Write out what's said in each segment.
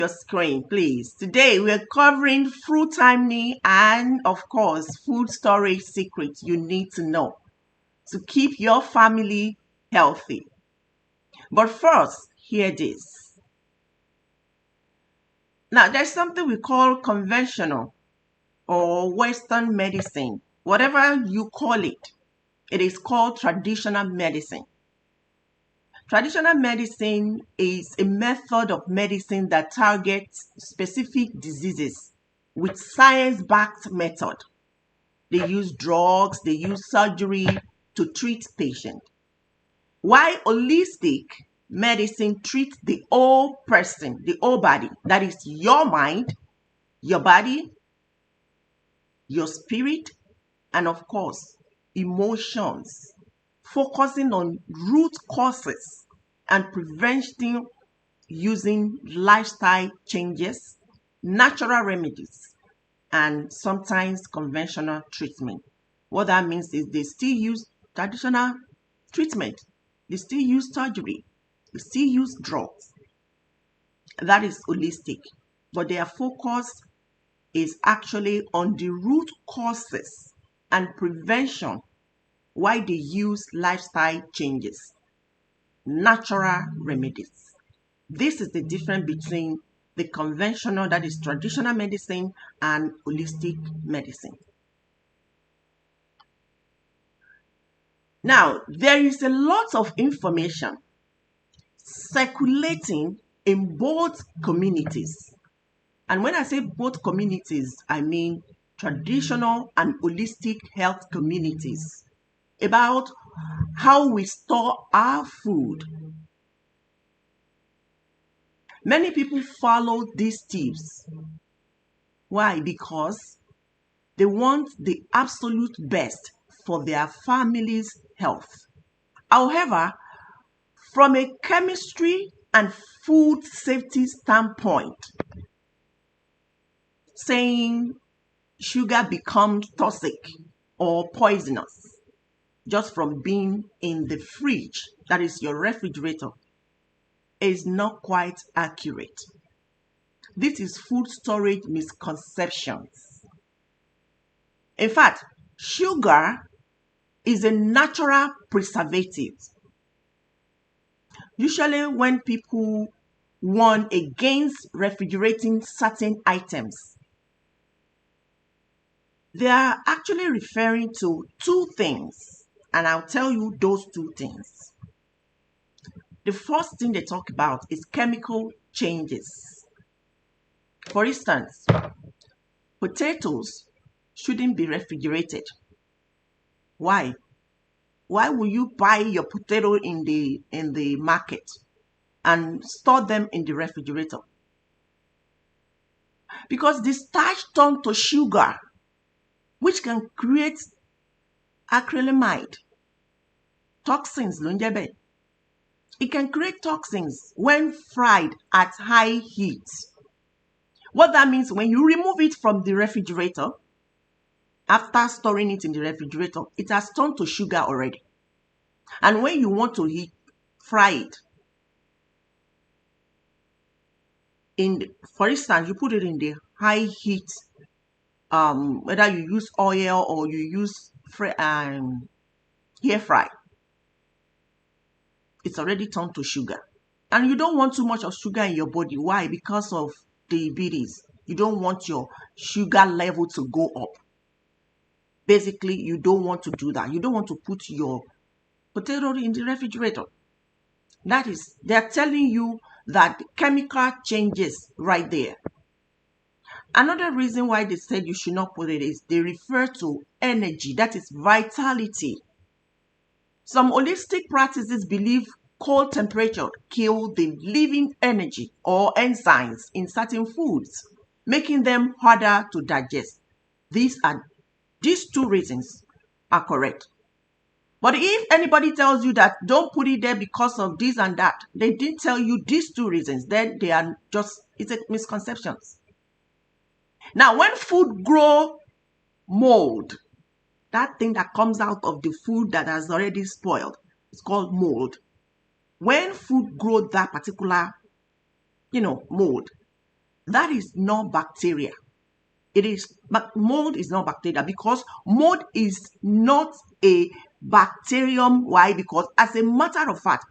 your screen, please. Today we're covering fruit timing and, of course, food storage secrets you need to know to keep your family healthy. But first, hear this. Now, there's something we call conventional or Western medicine. Whatever you call it, it is called traditional medicine. Traditional medicine is a method of medicine that targets specific diseases with science-backed method. They use drugs, they use surgery to treat patients. While holistic medicine treats the whole person, the whole body, that is your mind, your body, your spirit, and of course, emotions, focusing on root causes and preventing using lifestyle changes, natural remedies, and sometimes conventional treatment. What that means is they still use traditional treatment, they still use surgery, they still use drugs. That is holistic, but their focus is actually on the root causes and prevention why they use lifestyle changes, natural remedies. This is the difference between the conventional, that is traditional medicine, and holistic medicine. Now, there is a lot of information circulating in both communities. And when I say both communities, I mean traditional and holistic health communities about how we store our food. Many people follow these tips. Why? Because they want the absolute best for their family's health. However, from a chemistry and food safety standpoint, saying sugar becomes toxic or poisonous just from being in the fridge, that is your refrigerator, is not quite accurate. This is food storage misconceptions. In fact, sugar is a natural preservative. Usually when people warn against refrigerating certain items, they are actually referring to two things, and I'll tell you those two things. The first thing they talk about is chemical changes. For instance, potatoes shouldn't be refrigerated. Why? Why will you buy your potato in the market and store them in the refrigerator? Because the starch turns to sugar, which can create acrylamide, toxins, lunjebe. It can create toxins when fried at high heat. What that means, when you remove it from the refrigerator, after storing it in the refrigerator, it has turned to sugar already. And when you want to fry it, for instance, you put it in the high heat, whether you use oil or you use air fry, it's already turned to sugar. And you don't want too much of sugar in your body. Why? Because of diabetes. You don't want your sugar level to go up. Basically, you don't want to do that. You don't want to put your potato in the refrigerator. That is, they're telling you that chemical changes right there. Another reason why they said you should not put it is they refer to energy, that is vitality. Some holistic practices believe cold temperature kill the living energy or enzymes in certain foods, making them harder to digest. These two reasons are correct. But if anybody tells you that don't put it there because of this and that, they didn't tell you these two reasons, then they are it's a misconceptions. Now, when food grow mold, that thing that comes out of the food that has already spoiled, it's called mold. When food grow that particular, mold, That is not bacteria. Mold is not bacteria, because mold is not a bacterium. Why? Because as a matter of fact,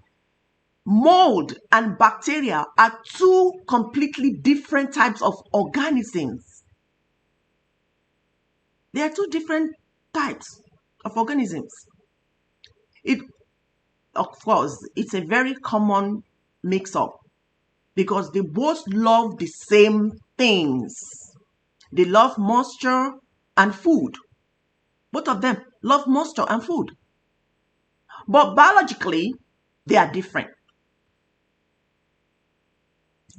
mold and bacteria are two completely different types of organisms. They are two different types of organisms. Of course, it's a very common mix-up because they both love the same things. They love moisture and food. Both of them love moisture and food. But biologically, they are different.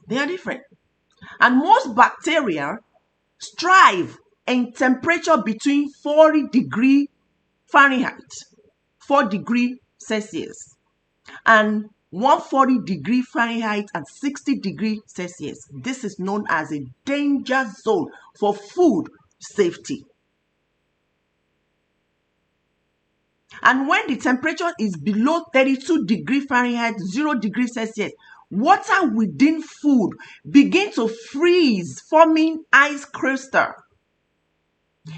They are different. And most bacteria strive in temperature between 40 degrees Fahrenheit, 4 degrees Celsius, and 140 degrees Fahrenheit and 60 degrees Celsius. This is known as a danger zone for food safety. And when the temperature is below 32 degrees Fahrenheit, 0 degrees Celsius, water within food begin to freeze, forming ice crystal.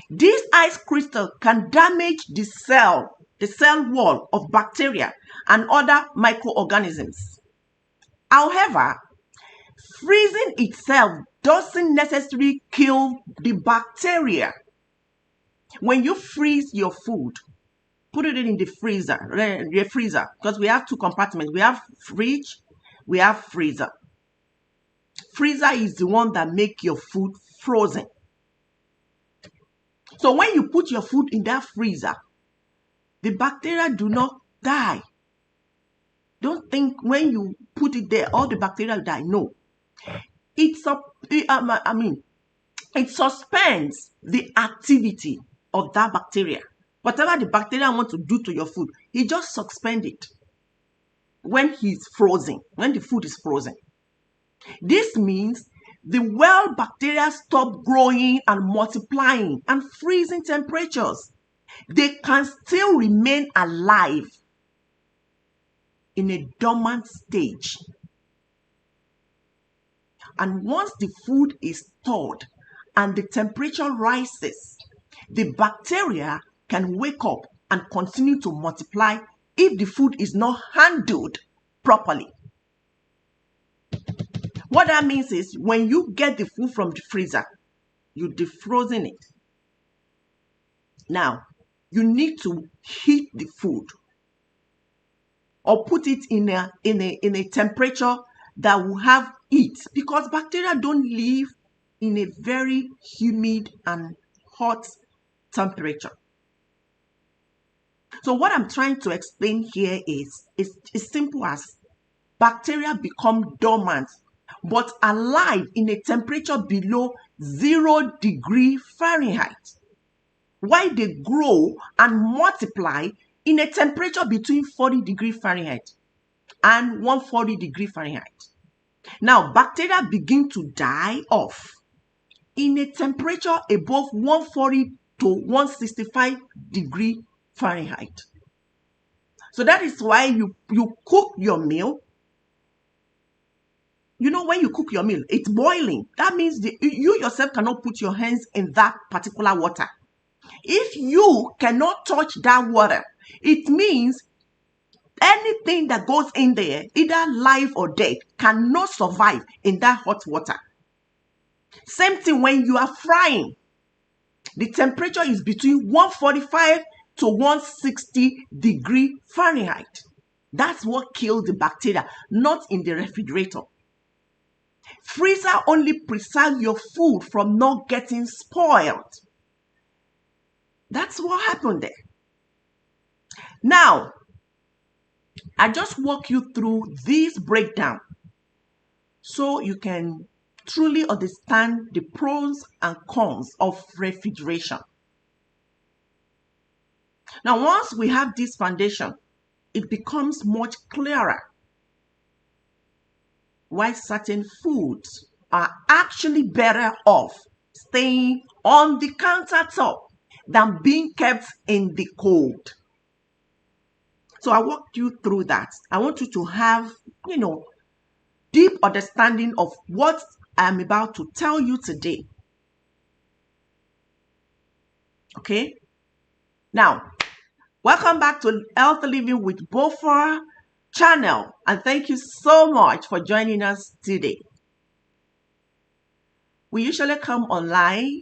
This ice crystal can damage the cell wall of bacteria and other microorganisms. However, freezing itself doesn't necessarily kill the bacteria. When you freeze your food, put it in the freezer, because we have two compartments. We have fridge, we have freezer. Freezer is the one that makes your food frozen. So when you put your food in that freezer, the bacteria do not die. Don't think when you put it there, all the bacteria die. No. It suspends the activity of that bacteria. Whatever the bacteria want to do to your food, it just suspends it when it's frozen, when the food is frozen. This means the well bacteria stop growing and multiplying and freezing temperatures. They can still remain alive in a dormant stage. And once the food is thawed and the temperature rises, the bacteria can wake up and continue to multiply if the food is not handled properly. What that means is when you get the food from the freezer, you defrozen it. Now, you need to heat the food or put it in a temperature that will have heat, because bacteria don't live in a very humid and hot temperature. So what I'm trying to explain here is simple as bacteria become dormant but alive in a temperature below 0 degrees Fahrenheit, while they grow and multiply in a temperature between 40 degrees Fahrenheit and 140 degrees Fahrenheit. Now, bacteria begin to die off in a temperature above 140 to 165 degrees Fahrenheit. So that is why you cook your meal. You know, when you cook your meal, it's boiling. That means you yourself cannot put your hands in that particular water. If you cannot touch that water, it means anything that goes in there, either live or dead, cannot survive in that hot water. Same thing when you are frying. The temperature is between 145 to 160 degrees Fahrenheit. That's what kills the bacteria, not in the refrigerator. Freezer only preserves your food from not getting spoiled. That's what happened there. Now, I just walk you through this breakdown so you can truly understand the pros and cons of refrigeration. Now, once we have this foundation, it becomes much clearer why certain foods are actually better off staying on the countertop than being kept in the cold. So I walked you through that. I want you to have, deep understanding of what I'm about to tell you today. Okay? Now, welcome back to Healthy Living with Bofa channel, and thank you so much for joining us today. We usually come online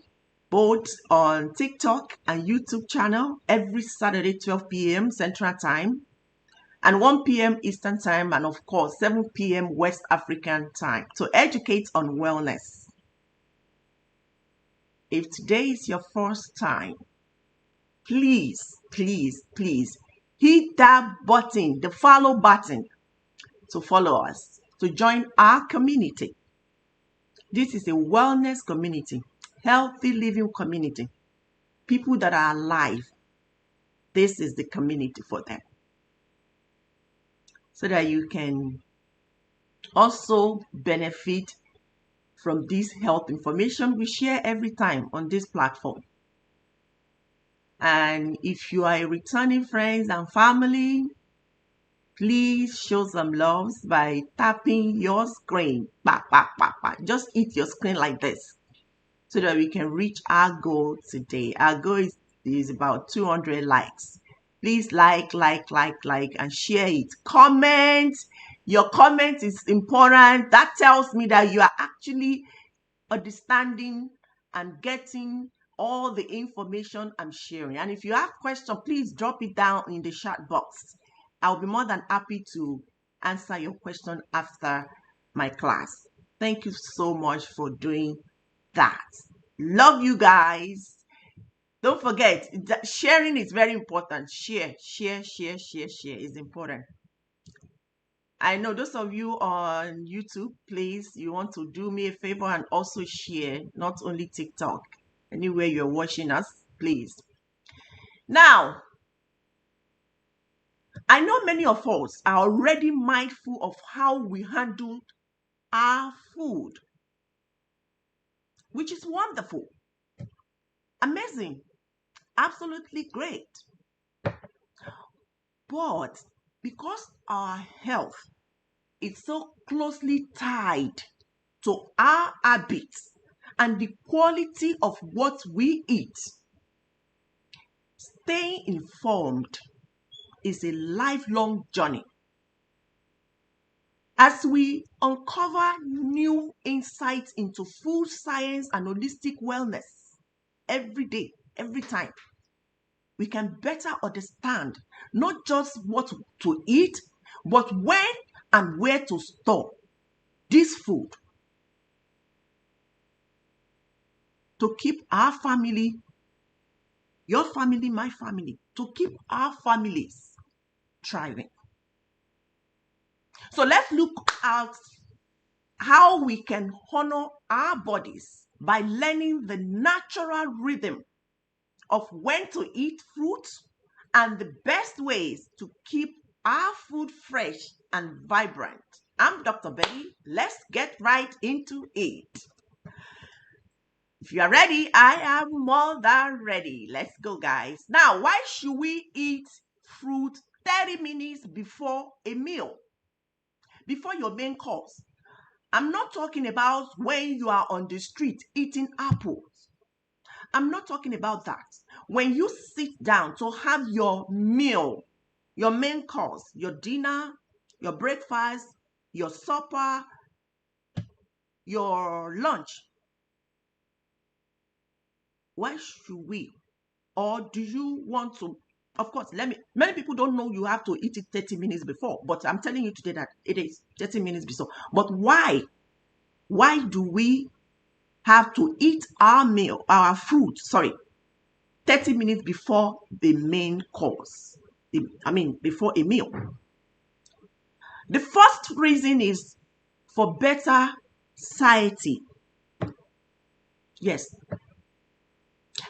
both on TikTok and YouTube channel every Saturday 12 p.m. Central Time and 1 p.m. Eastern Time, and of course 7 p.m. West African Time to educate on wellness. If today is your first time, please hit that button, the follow button, to follow us, to join our community. This is a wellness community, healthy living community. People that are alive, this is the community for them. So that you can also benefit from this health information we share every time on this platform. And if you are a returning friends and family, please show some love by tapping your screen. Just hit your screen like this so that we can reach our goal today. Our goal is about 200 likes. Please like, and share it. Comment. Your comment is important. That tells me that you are actually understanding and getting all the information I'm sharing. And if you have questions, please drop it down in the chat box. I'll be more than happy to answer your question after my class. Thank you so much for doing that. Love you guys. Don't forget, that sharing is very important. Share is important. I know those of you on YouTube, please, you want to do me a favor and also share, not only TikTok. Anywhere you're watching us, please. Now, I know many of us are already mindful of how we handle our food, which is wonderful, amazing, absolutely great. But because our health is so closely tied to our habits and the quality of what we eat, staying informed is a lifelong journey. As we uncover new insights into food science and holistic wellness every day, every time, we can better understand not just what to eat, but when and where to store this food to keep our family, your family, my family, to keep our families thriving. So let's look at how we can honor our bodies by learning the natural rhythm of when to eat fruits and the best ways to keep our food fresh and vibrant. I'm Dr. Betty. Let's get right into it. If you are ready, I am more than ready. Let's go, guys. Now, why should we eat fruit 30 minutes before a meal? Before your main course? I'm not talking about when you are on the street eating apples. I'm not talking about that. When you sit down to have your meal, your main course, your dinner, your breakfast, your supper, your lunch, why should we? Or do you want to? Of course, many people don't know you have to eat it 30 minutes before, but I'm telling you today that it is 30 minutes before. But why? Why do we have to eat our meal, our food, 30 minutes before the main course? Before a meal. The first reason is for better satiety. Yes.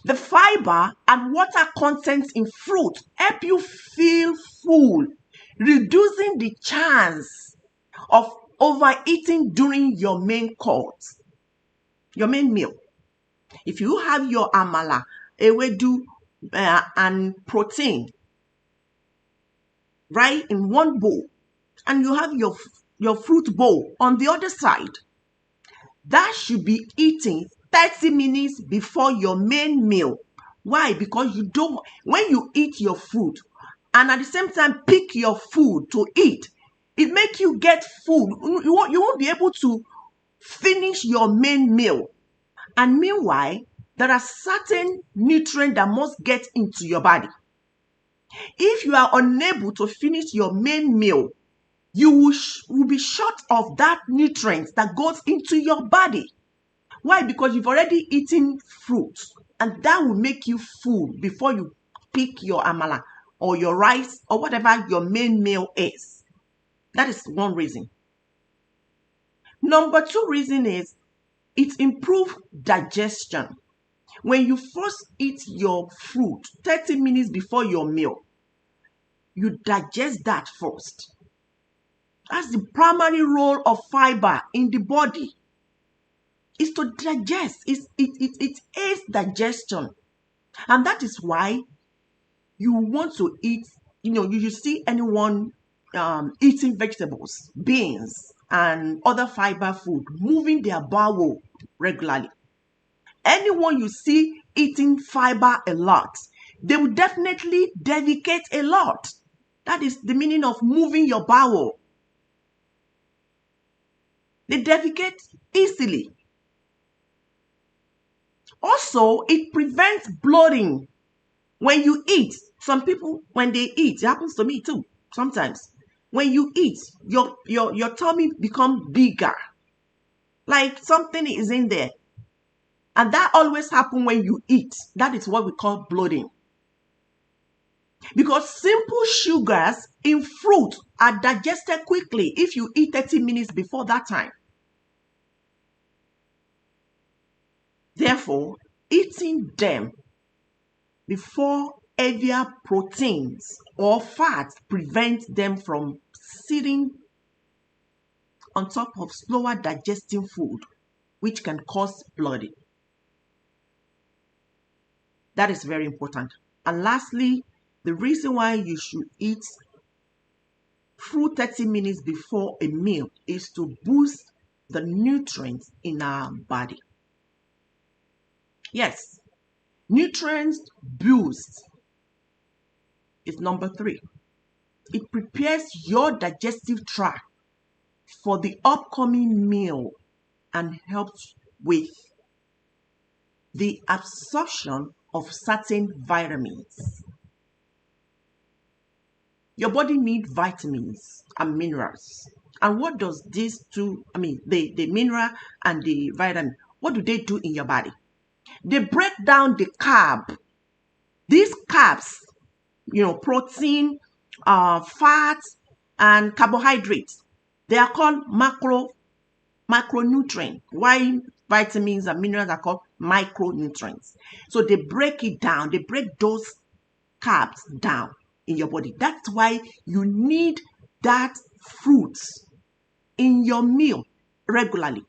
The fiber and water content in fruit help you feel full, reducing the chance of overeating during your main course, your main meal. If you have your amala, ewedu, and protein right in one bowl, and you have your fruit bowl on the other side, that should be eaten 30 minutes before your main meal. Why? Because you don't, when you eat your food and at the same time pick your food to eat, it makes you get full. You won't be able to finish your main meal. And meanwhile, there are certain nutrients that must get into your body. If you are unable to finish your main meal, you will be short of that nutrient that goes into your body. Why? Because you've already eaten fruit, and that will make you full before you pick your amala or your rice or whatever your main meal is. That is one reason. Number two reason is it improves digestion. When you first eat your fruit 30 minutes before your meal, you digest that first. That's the primary role of fiber in the body, is to digest. It aids digestion. And that is why you want to eat, you see anyone eating vegetables, beans, and other fiber food, moving their bowel regularly. Anyone you see eating fiber a lot, they will definitely defecate a lot. That is the meaning of moving your bowel. They defecate easily. Also, it prevents bloating. When you eat, some people, when they eat, it happens to me too sometimes. When you eat, your tummy becomes bigger, like something is in there. And that always happens when you eat. That is what we call bloating. Because simple sugars in fruit are digested quickly if you eat 30 minutes before that time. Therefore, eating them before heavier proteins or fats prevent them from sitting on top of slower digesting food, which can cause bloating. That is very important. And lastly, the reason why you should eat fruit 30 minutes before a meal is to boost the nutrients in our body. Yes, nutrients boost is number 3. It prepares your digestive tract for the upcoming meal and helps with the absorption of certain vitamins. Your body needs vitamins and minerals. And what does these two, the mineral and the vitamin, what do they do in your body? They break down the carb. These carbs, protein, fats, and carbohydrates, they are called micronutrients. Why vitamins and minerals are called micronutrients? So they break it down. They break those carbs down in your body. That's why you need that fruits in your meal regularly.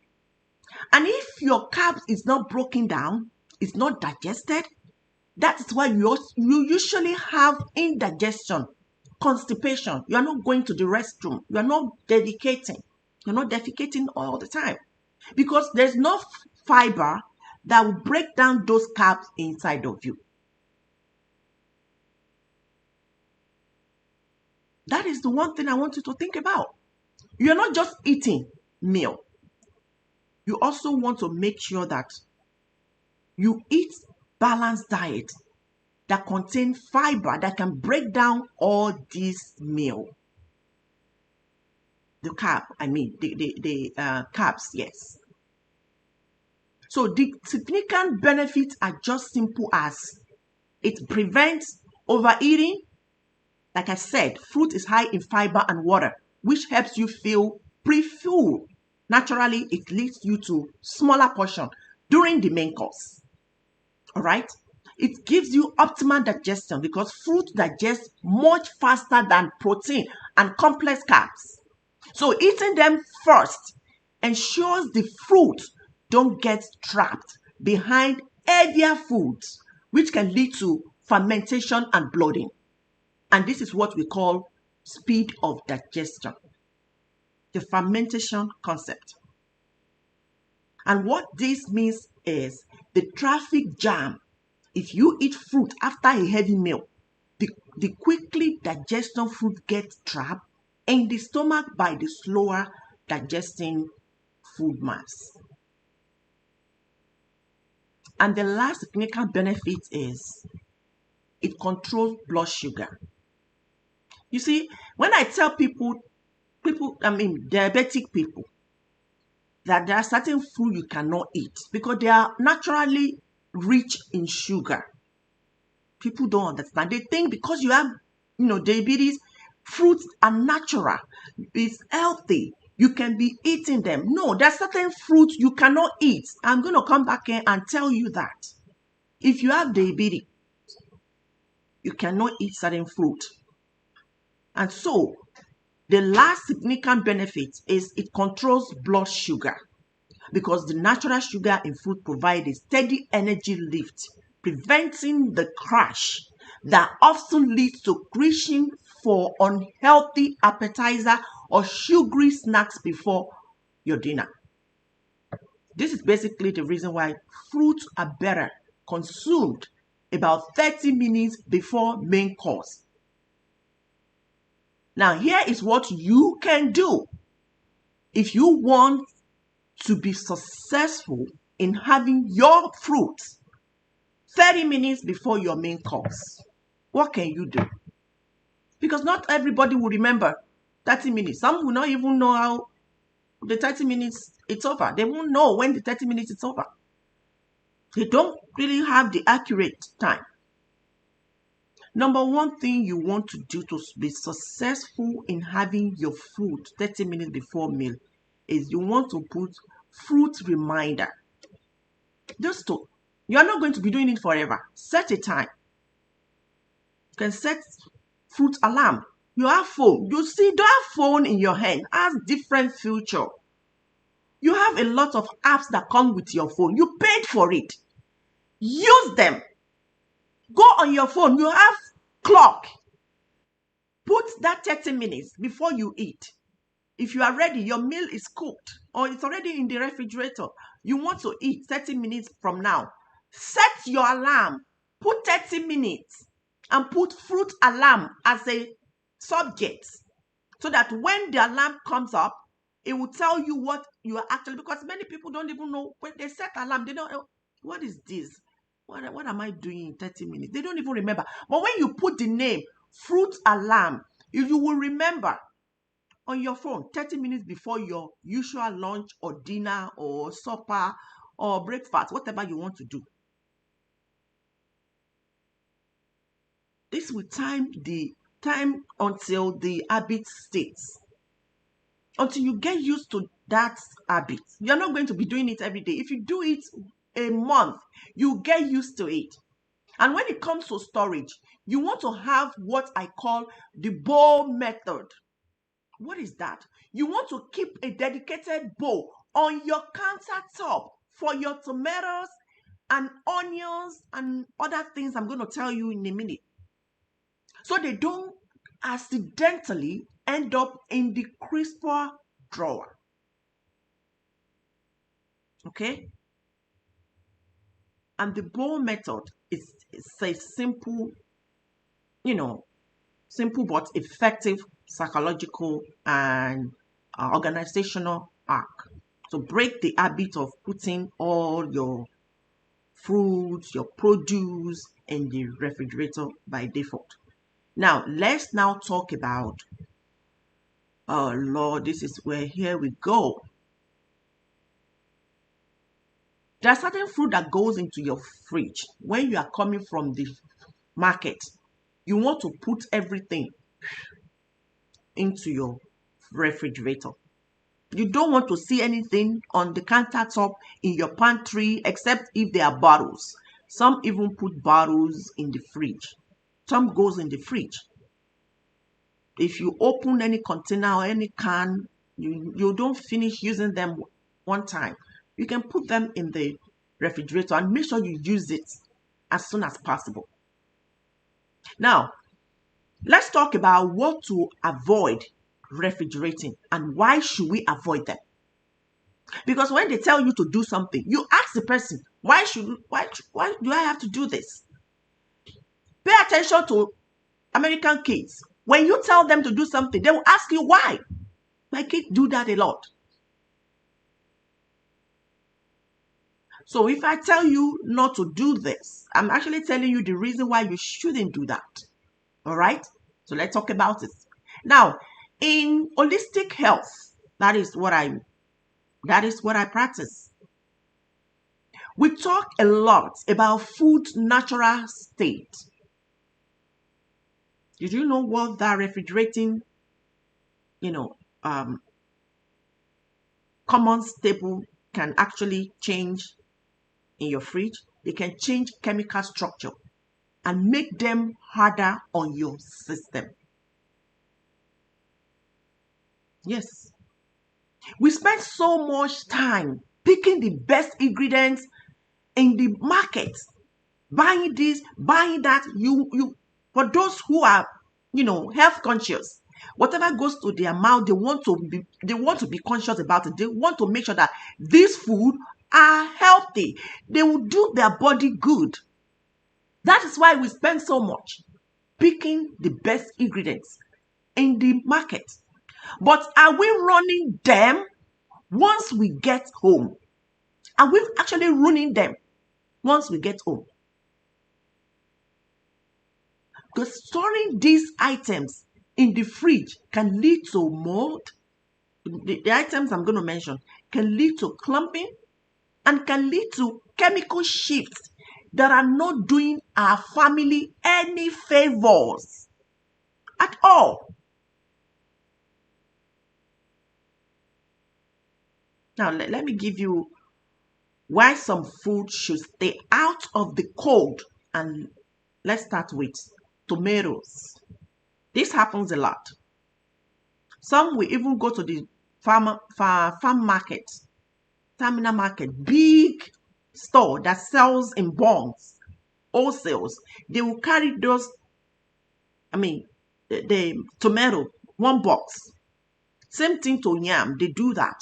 And if your carbs is not broken down, it's not digested, that's why you usually have indigestion, constipation. You are not going to the restroom. You are not defecating. You're not defecating all the time because there's no fiber that will break down those carbs inside of you. That is the one thing I want you to think about. You're not just eating meal. You also want to make sure that you eat balanced diet that contain fiber that can break down all these meal. The carbs, yes. So the significant benefits are just simple as it prevents overeating. Like I said, fruit is high in fiber and water, which helps you feel pre-full. Naturally, it leads you to smaller portion during the main course. All right? It gives you optimal digestion because fruit digests much faster than protein and complex carbs. So eating them first ensures the fruit don't get trapped behind heavier foods, which can lead to fermentation and bloating. And this is what we call speed of digestion, the fermentation concept. And what this means is the traffic jam. If you eat fruit after a heavy meal, the quickly digestion food gets trapped in the stomach by the slower digesting food mass. And the last significant benefit is it controls blood sugar. You see, when I tell diabetic people, that there are certain food you cannot eat because they are naturally rich in sugar. People don't understand. They think because you have, diabetes, fruits are natural. It's healthy. You can be eating them. No, there are certain fruits you cannot eat. I'm going to come back here and tell you that. If you have diabetes, you cannot eat certain fruit. And so, the last significant benefit is it controls blood sugar, because the natural sugar in food provides a steady energy lift, preventing the crash that often leads to reaching for unhealthy appetizer or sugary snacks before your dinner. This is basically the reason why fruits are better consumed about 30 minutes before main course. Now, here is what you can do if you want to be successful in having your fruits 30 minutes before your main course. What can you do? Because not everybody will remember 30 minutes. Some will not even know how the 30 minutes it's over. They won't know when the 30 minutes is over. They don't really have the accurate time. Number one thing you want to do to be successful in having your food 30 minutes before meal is you want to put fruit reminder. You are not going to be doing it forever. Set a time. You can set fruit alarm. You have phone. You see, don't have phone in your hand. Has different feature. You have a lot of apps that come with your phone. You paid for it. Use them. Go on your phone. You have clock. Put that 30 minutes before you eat. If you are ready, your meal is cooked or it's already in the refrigerator. You want to eat 30 minutes from now. Set your alarm. Put 30 minutes and put fruit alarm as a subject so that when the alarm comes up, it will tell you what you are actually, because many people don't even know when they set alarm. They don't know, what is this? What am I doing in 30 minutes? They don't even remember. But when you put the name fruit alarm, you will remember on your phone 30 minutes before your usual lunch or dinner or supper or breakfast, whatever you want to do. This will time until the habit stays. Until you get used to that habit. You're not going to be doing it every day. If you do it a month, you get used to it. And when it comes to storage, you want to have what I call the bowl method. What is that? You want to keep a dedicated bowl on your countertop for your tomatoes and onions and other things I'm going to tell you in a minute. So they don't accidentally end up in the crisper drawer. Okay? And the bowl method is a simple, simple but effective psychological and organizational arc to break the habit of putting all your fruits, your produce in the refrigerator by default. Now, let's now talk about, oh Lord, this is where, here we go. There are certain fruit that goes into your fridge. When you are coming from the market, you want to put everything into your refrigerator. You don't want to see anything on the countertop in your pantry except if there are bottles. Some even put bottles in the fridge. Some goes in the fridge. If you open any container or any can, you don't finish using them one time. You can put them in the refrigerator and make sure you use it as soon as possible. Now, let's talk about what to avoid refrigerating and why should we avoid them. Because when they tell you to do something, you ask the person, why do I have to do this? Pay attention to American kids. When you tell them to do something, they will ask you why. My kids do that a lot. So if I tell you not to do this, I'm actually telling you the reason why you shouldn't do that. All right? So let's talk about it. Now, in holistic health, that is what I practice. We talk a lot about food's natural state. Did you know what that refrigerating, um, common staple can actually change in your fridge? They can change chemical structure and make them harder on your system. Yes. We spend so much time picking the best ingredients in the market, buying this, buying that. For those who are, health conscious, whatever goes to their mouth, they want to be conscious about it. They want to make sure that these food are healthy. They will do their body good. That is why we spend so much picking the best ingredients in the market. But are we running them once we get home? Are we actually ruining them once we get home? Because storing these items in the fridge can lead to mold. The items I'm going to mention can lead to clumping and can lead to chemical shifts that are not doing our family any favors at all. Now, let me give you why some food should stay out of the cold. And let's start with tomatoes. This happens a lot. Some will even go to the farm market, terminal market, big store that sells in bulks, wholesales. They will carry those, the tomato, one box. Same thing to yam, they do that.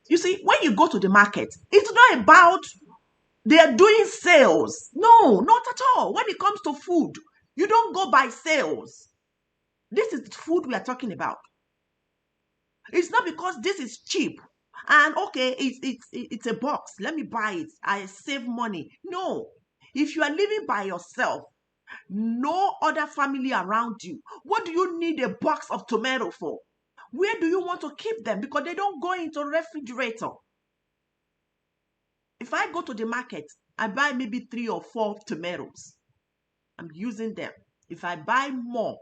You see, when you go to the market, it's not about they are doing sales. No, not at all. When it comes to food, you don't go by sales. This is food we are talking about. It's not because this is cheap and okay, it's a box. Let me buy it. I save money. No. If you are living by yourself, no other family around you, what do you need a box of tomato for? Where do you want to keep them? Because they don't go into a refrigerator. If I go to the market, I buy maybe 3 or 4 tomatoes. I'm using them. If I buy more,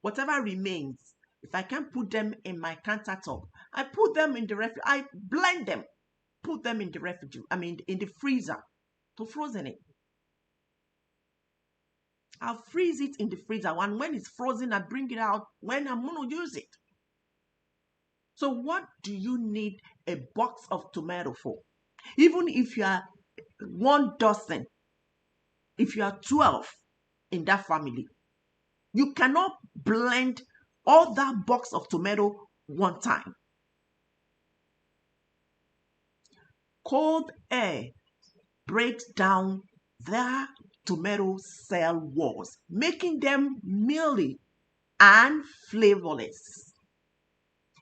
whatever remains, if I can put them in my countertop, I put them in the refrigerator. I blend them, put them in the refrigerator. In the freezer to frozen it. I'll freeze it in the freezer. And when it's frozen, I bring it out when I'm going to use it. So what do you need a box of tomato for? Even if you are 1 dozen, if you are 12 in that family, you cannot blend all that box of tomato one time. Cold air breaks down their tomato cell walls, making them mealy and flavorless.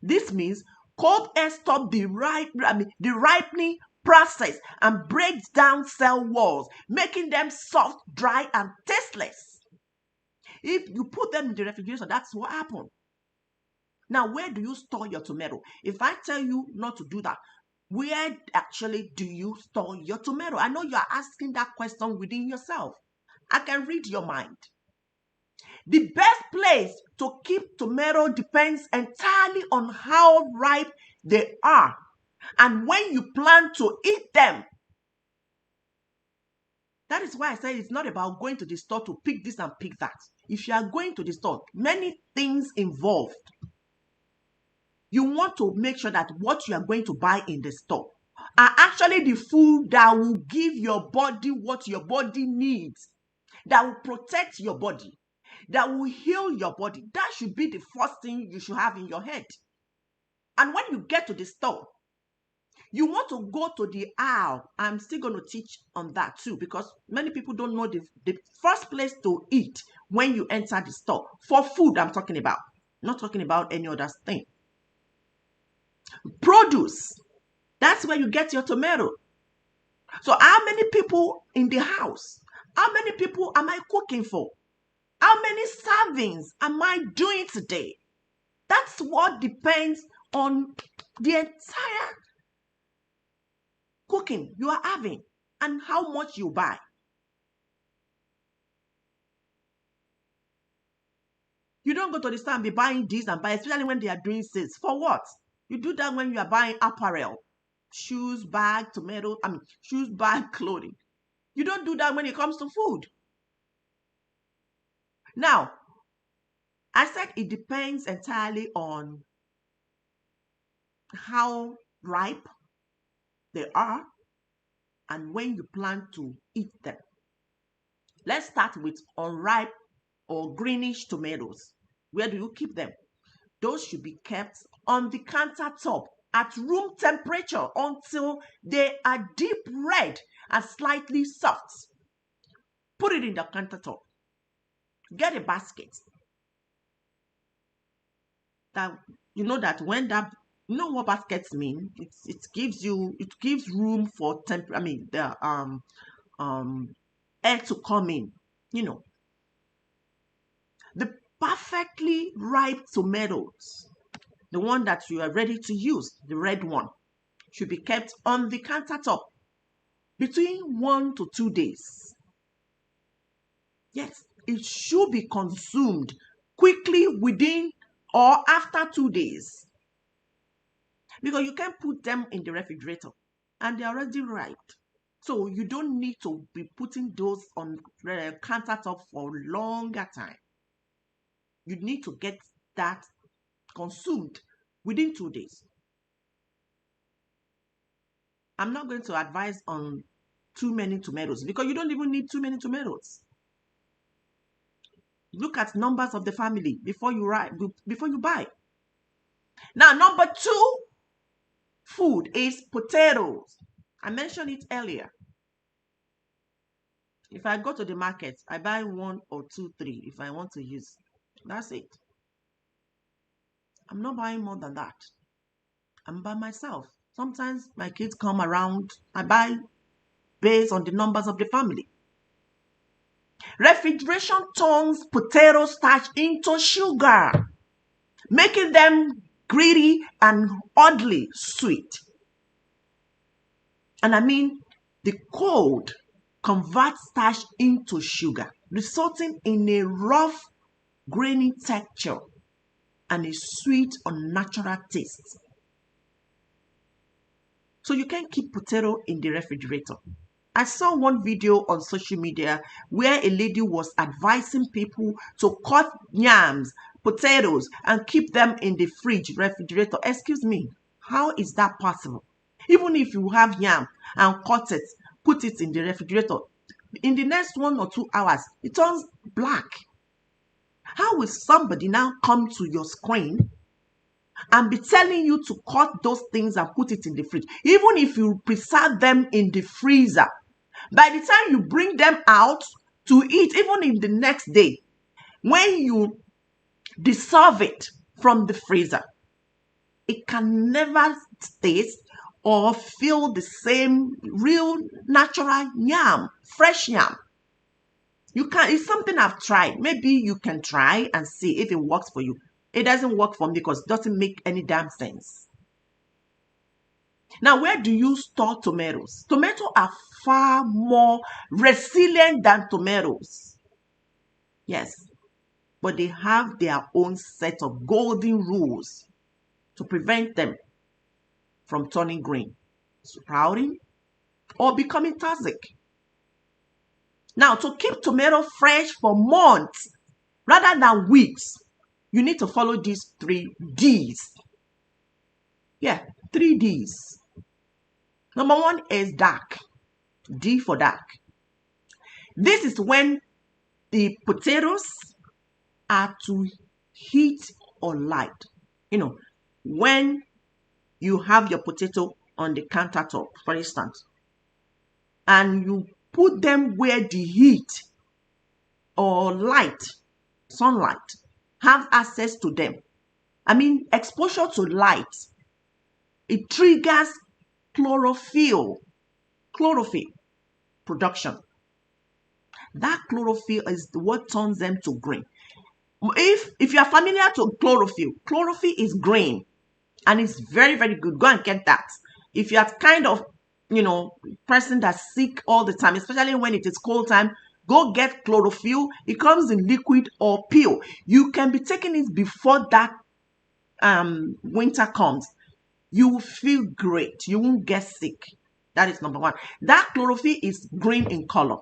This means cold air stops the ripening process and breaks down cell walls, making them soft, dry, and tasteless. If you put them in the refrigerator, that's what happens. Now, where do you store your tomato? If I tell you not to do that, where actually do you store your tomato? I know you are asking that question within yourself. I can read your mind. The best place to keep tomato depends entirely on how ripe they are and when you plan to eat them. That is why I said it's not about going to the store to pick this and pick that. If you are going to the store, many things involved. You want to make sure that what you are going to buy in the store are actually the food that will give your body what your body needs, that will protect your body, that will heal your body. That should be the first thing you should have in your head. And when you get to the store, You want to go to the aisle. I'm still going to teach on that too, because many people don't know the first place to eat when you enter the store. For food, I'm talking about. Not talking about any other thing. Produce. That's where you get your tomato. So how many people in the house? How many people am I cooking for? How many servings am I doing today? That's what depends on the entire cooking you are having and how much you buy. You don't go to the store and be buying this and buy, especially when they are doing sales. For what? You do that when you are buying apparel, shoes, bag, shoes, bag, clothing. You don't do that when it comes to food. Now, I said it depends entirely on how ripe they are and when you plan to eat them. Let's start with unripe or greenish tomatoes. Where do you keep them? Those should be kept on the countertop at room temperature until they are deep red and slightly soft. Put it in the countertop. Get a basket. That you know that when that you know what baskets mean? It gives room for the air to come in. You know, the perfectly ripe tomatoes, the one that you are ready to use, the red one, should be kept on the countertop between 1 to 2 days. Yes, it should be consumed quickly within or after 2 days. Because you can put them in the refrigerator and they're already ripe. So you don't need to be putting those on the countertop for a longer time. You need to get that consumed within 2 days. I'm not going to advise on too many tomatoes because you don't even need too many tomatoes. Look at numbers of the family before you buy. Now, number 2 food is potatoes. I mentioned it earlier. If I go to the market, I buy 1 or 2, 3 if I want to use. That's it. I'm not buying more than that. I'm by myself. Sometimes my kids come around. I buy based on the numbers of the family. Refrigeration turns potato starch into sugar, making them gritty and oddly sweet. And I mean, the cold converts starch into sugar, resulting in a rough, grainy texture and a sweet, unnatural taste. So you can keep potato in the refrigerator. I saw one video on social media where a lady was advising people to cut yams, potatoes, and keep them in the refrigerator. Excuse me, how is that possible? Even if you have yam and cut it, put it in the refrigerator, in the next 1 or 2 hours, it turns black. How will somebody now come to your screen and be telling you to cut those things and put it in the fridge? Even if you preserve them in the freezer, by the time you bring them out to eat, even in the next day, when you dissolve it from the freezer, it can never taste or feel the same real natural yam, fresh yam. You can, it's something I've tried. Maybe you can try and see if it works for you. It doesn't work for me because it doesn't make any damn sense. Now, where do you store tomatoes? Tomatoes are far more resilient than tomatoes. Yes, but they have their own set of golden rules to prevent them from turning green, sprouting, or becoming toxic. Now, to keep tomato fresh for months rather than weeks, you need to follow these 3 Ds. Yeah, 3 Ds. Number 1 is dark. D for dark. This is when the potatoes are to heat or light. You know, when you have your potato on the countertop, for instance, and you put them where the heat or light, sunlight, have access to them. I mean, exposure to light, it triggers chlorophyll production. That chlorophyll is what turns them to green. If you are familiar to chlorophyll is green and it's very, very good. Go and get that. If you are kind of, person that's sick all the time, especially when it is cold time, go get chlorophyll. It comes in liquid or pill. You can be taking it before that winter comes. You will feel great. You won't get sick. That is number one. That chlorophyll is green in color.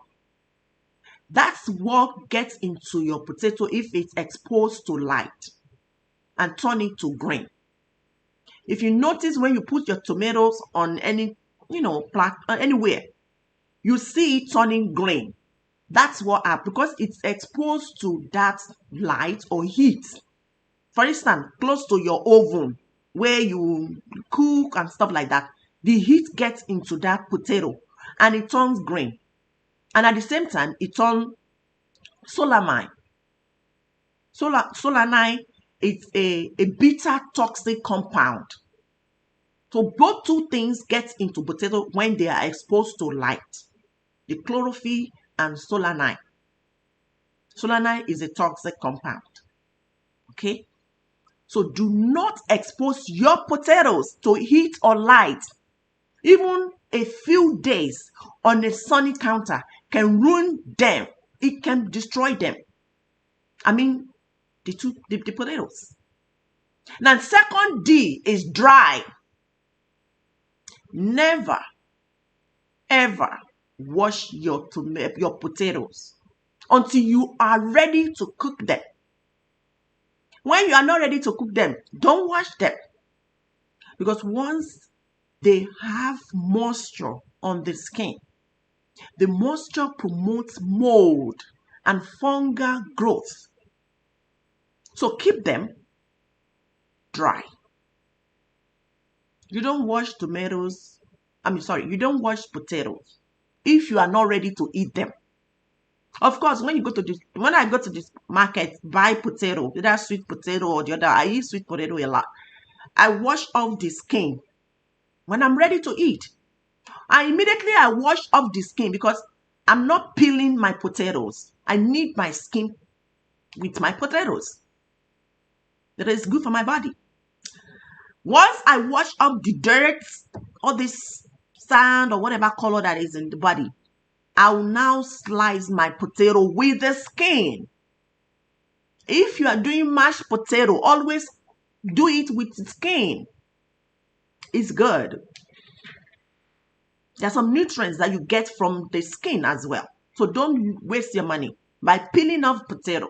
That's what gets into your potato if it's exposed to light and turn it to green. If you notice when you put your tomatoes on any, anywhere, you see it turning green. That's what happens because it's exposed to that light or heat. For instance, close to your oven where you cook and stuff like that, the heat gets into that potato and it turns green. And at the same time, it turns solanine. Solanine is a beta toxic compound. So both two things get into potato when they are exposed to light. The chlorophyll and solanine. Solanine is a toxic compound. Okay? So do not expose your potatoes to heat or light. Even a few days on a sunny counter can ruin them. It can destroy them. I mean, the potatoes. Now, second D is dry. Never, ever wash your potatoes until you are ready to cook them. When you are not ready to cook them, don't wash them. Because once they have moisture on the skin, the moisture promotes mold and fungal growth. So keep them dry. You don't wash potatoes if you are not ready to eat them. Of course, when I go to this market, buy potato, either sweet potato or the other, I eat sweet potato a lot. I wash off the skin when I'm ready to eat. And immediately I wash off the skin because I'm not peeling my potatoes. I need my skin with my potatoes. That is good for my body. Once I wash off the dirt, all this sand or whatever color that is in the body, I will now slice my potato with the skin. If you are doing mashed potato, always do it with the skin. It's good. There are some nutrients that you get from the skin as well. So don't waste your money by peeling off potato.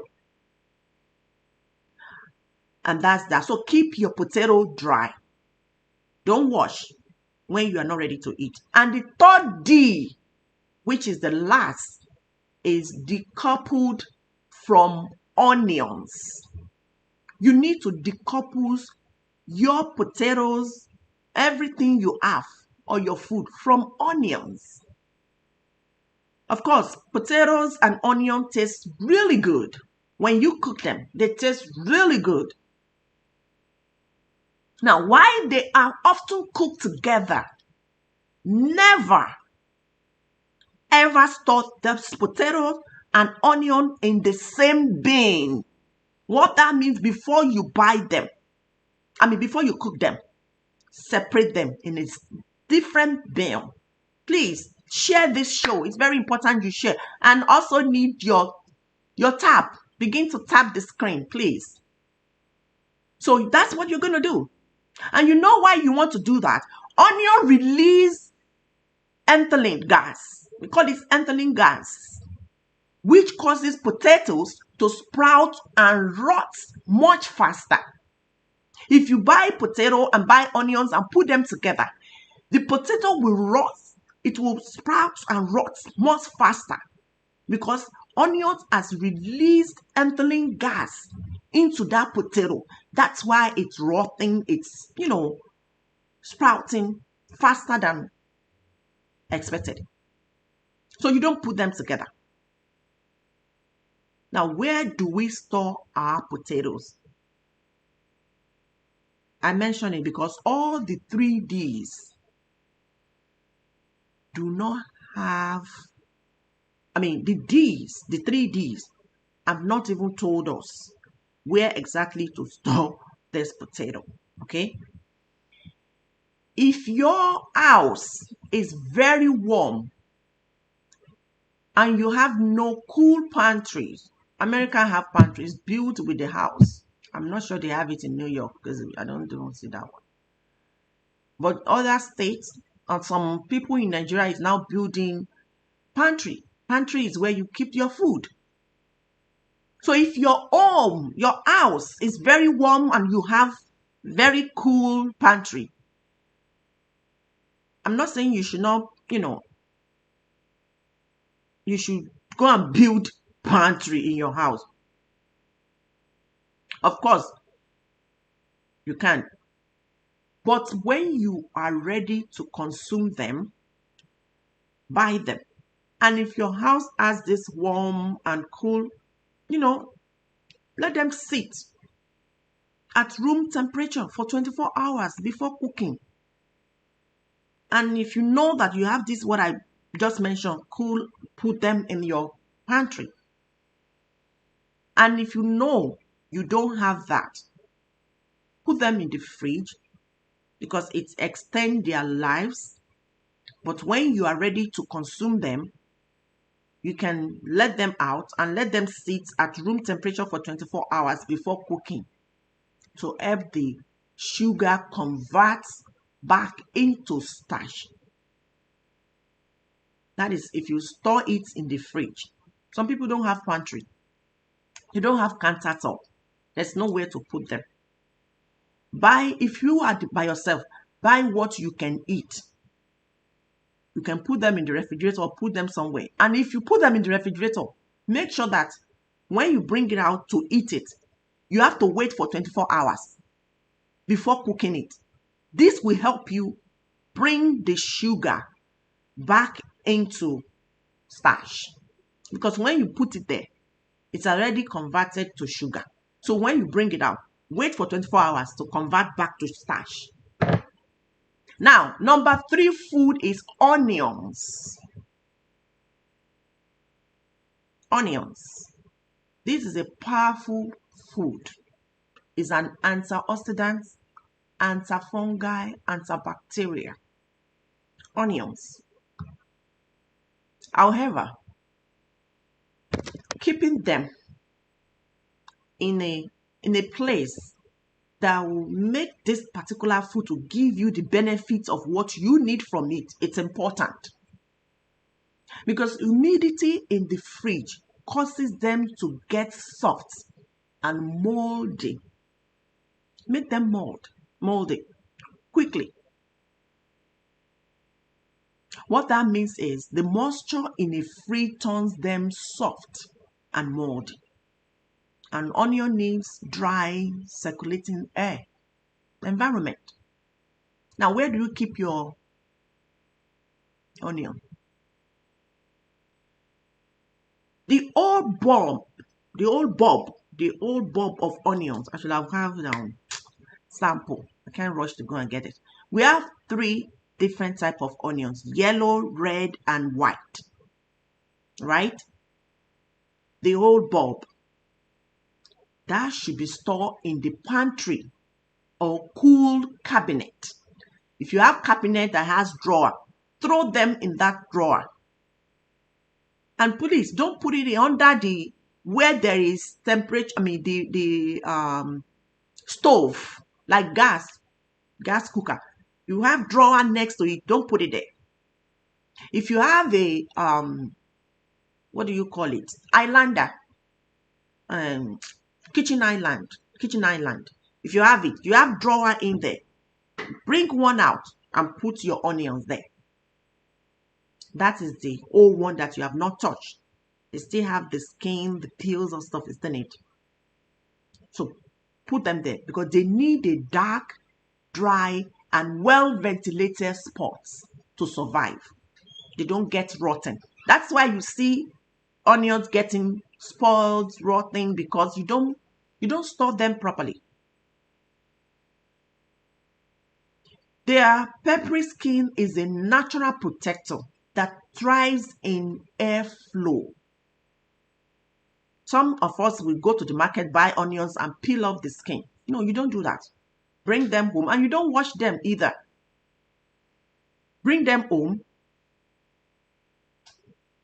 And that's that. So keep your potato dry. Don't wash when you are not ready to eat. And the third D, which is the last, is decoupled from onions. You need to decouple your potatoes, everything you have, or your food from onions. Of course, potatoes and onion taste really good. When you cook them, they taste really good. Now, while they are often cooked together, never ever store the potatoes and onion in the same bin. What that means, before you buy them, before you cook them, separate them in a different bin. Please share this show. It's very important you share. And also need your tap. Begin to tap the screen, please. So that's what you're going to do. And you know why you want to do that? Onion release ethylene gas. We call it ethylene gas, which causes potatoes to sprout and rot much faster. If you buy potato and buy onions and put them together, the potato will rot. It will sprout and rot much faster because onions has released ethylene gas into that potato. That's why it's rotting, it's, sprouting faster than expected. So you don't put them together. Now, where do we store our potatoes? I mention it because all the 3Ds do not have, the 3Ds have not even told us where exactly to store this potato, okay? If your house is very warm and you have no cool pantries, America have pantries built with the house. I'm not sure they have it in New York because I don't see that one. But other states and some people in Nigeria is now building pantry. Pantry is where you keep your food. So if your home, your house is very warm and you have very cool pantry, I'm not saying you should not, you should go and build pantry in your house. Of course, you can. But when you are ready to consume them, buy them. And if your house has this warm and cool, let them sit at room temperature for 24 hours before cooking. And if you know that you have this, what I just mentioned, cool, put them in your pantry. And if you know you don't have that, put them in the fridge because it extends their lives. But when you are ready to consume them, you can let them out and let them sit at room temperature for 24 hours before cooking to help the sugar convert back into starch. That is if you store it in the fridge. Some people don't have pantry. You don't have countertop. There's nowhere to put them. If you are by yourself, buy what you can eat. You can put them in the refrigerator or put them somewhere. And if you put them in the refrigerator, make sure that when you bring it out to eat it, you have to wait for 24 hours before cooking it. This will help you bring the sugar back into starch. Because when you put it there, it's already converted to sugar. So when you bring it out, wait for 24 hours to convert back to starch. Now, number 3 food is onions. Onions. This is a powerful food. It's an antioxidant, antifungal, antibacterial. Onions. However, keeping them in a place that will make this particular food to give you the benefits of what you need from it, it's important. Because humidity in the fridge causes them to get soft and moldy. Make them moldy quickly. What that means is the moisture in a fridge turns them soft and moldy. And onion needs dry, circulating air environment. Now, where do you keep your onion? The old bulb of onions. I should have sample. I can't rush to go and get it. We have 3 different type of onions: yellow, red, and white. Right? The old bulb that should be stored in the pantry or cool cabinet. If you have cabinet that has drawer, throw them in that drawer. And please don't put it under where there is temperature, the stove, like gas cooker. You have drawer next to it, don't put it there. If you have a what do you call it? Islander, kitchen island. If you have it, you have drawer in there. Bring one out and put your onions there. That is the old one that you have not touched. They still have the skin, the peels and stuff is in it. So put them there because they need a dark, dry and well-ventilated spots to survive. They don't get rotten. That's why you see onions getting spoiled, rotting, because you don't store them properly. Their peppery skin is a natural protector that thrives in airflow. Some of us will go to the market, buy onions, and peel off the skin. No, you don't do that. Bring them home, and you don't wash them either. Bring them home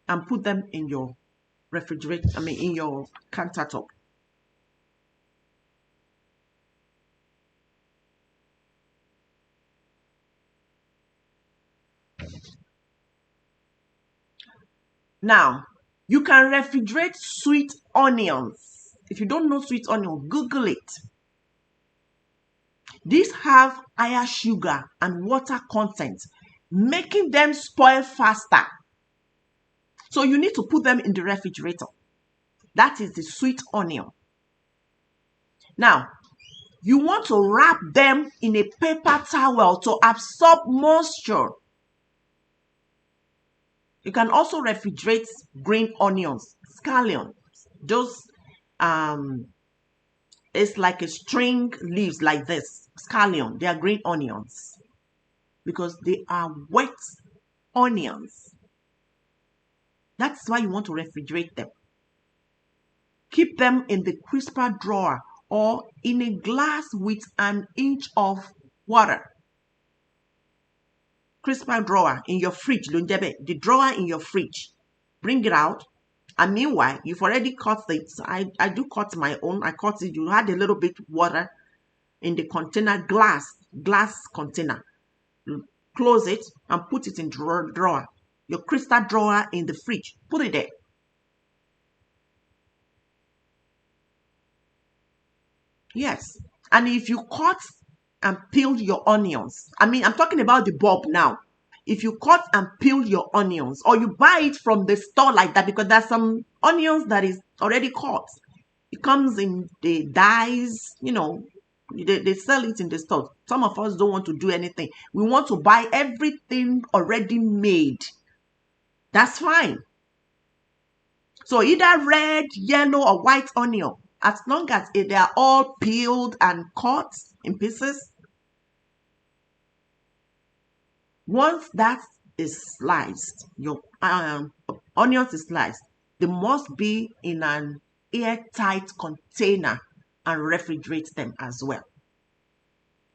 and put them in your refrigerator, in your countertop. Now, you can refrigerate sweet onions. If you don't know sweet onion, Google it. These have higher sugar and water content, making them spoil faster. So you need to put them in the refrigerator. That is the sweet onion. Now, you want to wrap them in a paper towel to absorb moisture. You can also refrigerate green onions, scallions. Those, it's like a string leaves like this, scallion. They are green onions because they are wet onions. That's why you want to refrigerate them. Keep them in the crisper drawer or in a glass with an inch of water. Crisper drawer in your fridge, the drawer in your fridge. Bring it out. And meanwhile, you've already cut it. I do cut my own. I cut it. You had a little bit water in the container, glass container. Close it and put it in drawer. Your crystal drawer in the fridge. Put it there. Yes. And if you cut and peel your onions, I'm talking about the bulb now. If you cut and peel your onions, or you buy it from the store like that, because there's some onions that is already cut. It comes in the dyes, they sell it in the store. Some of us don't want to do anything. We want to buy everything already made. That's fine. So either red, yellow, or white onion, as long as they are all peeled and cut in pieces. Once that is sliced, your onions is sliced, they must be in an airtight container and refrigerate them as well.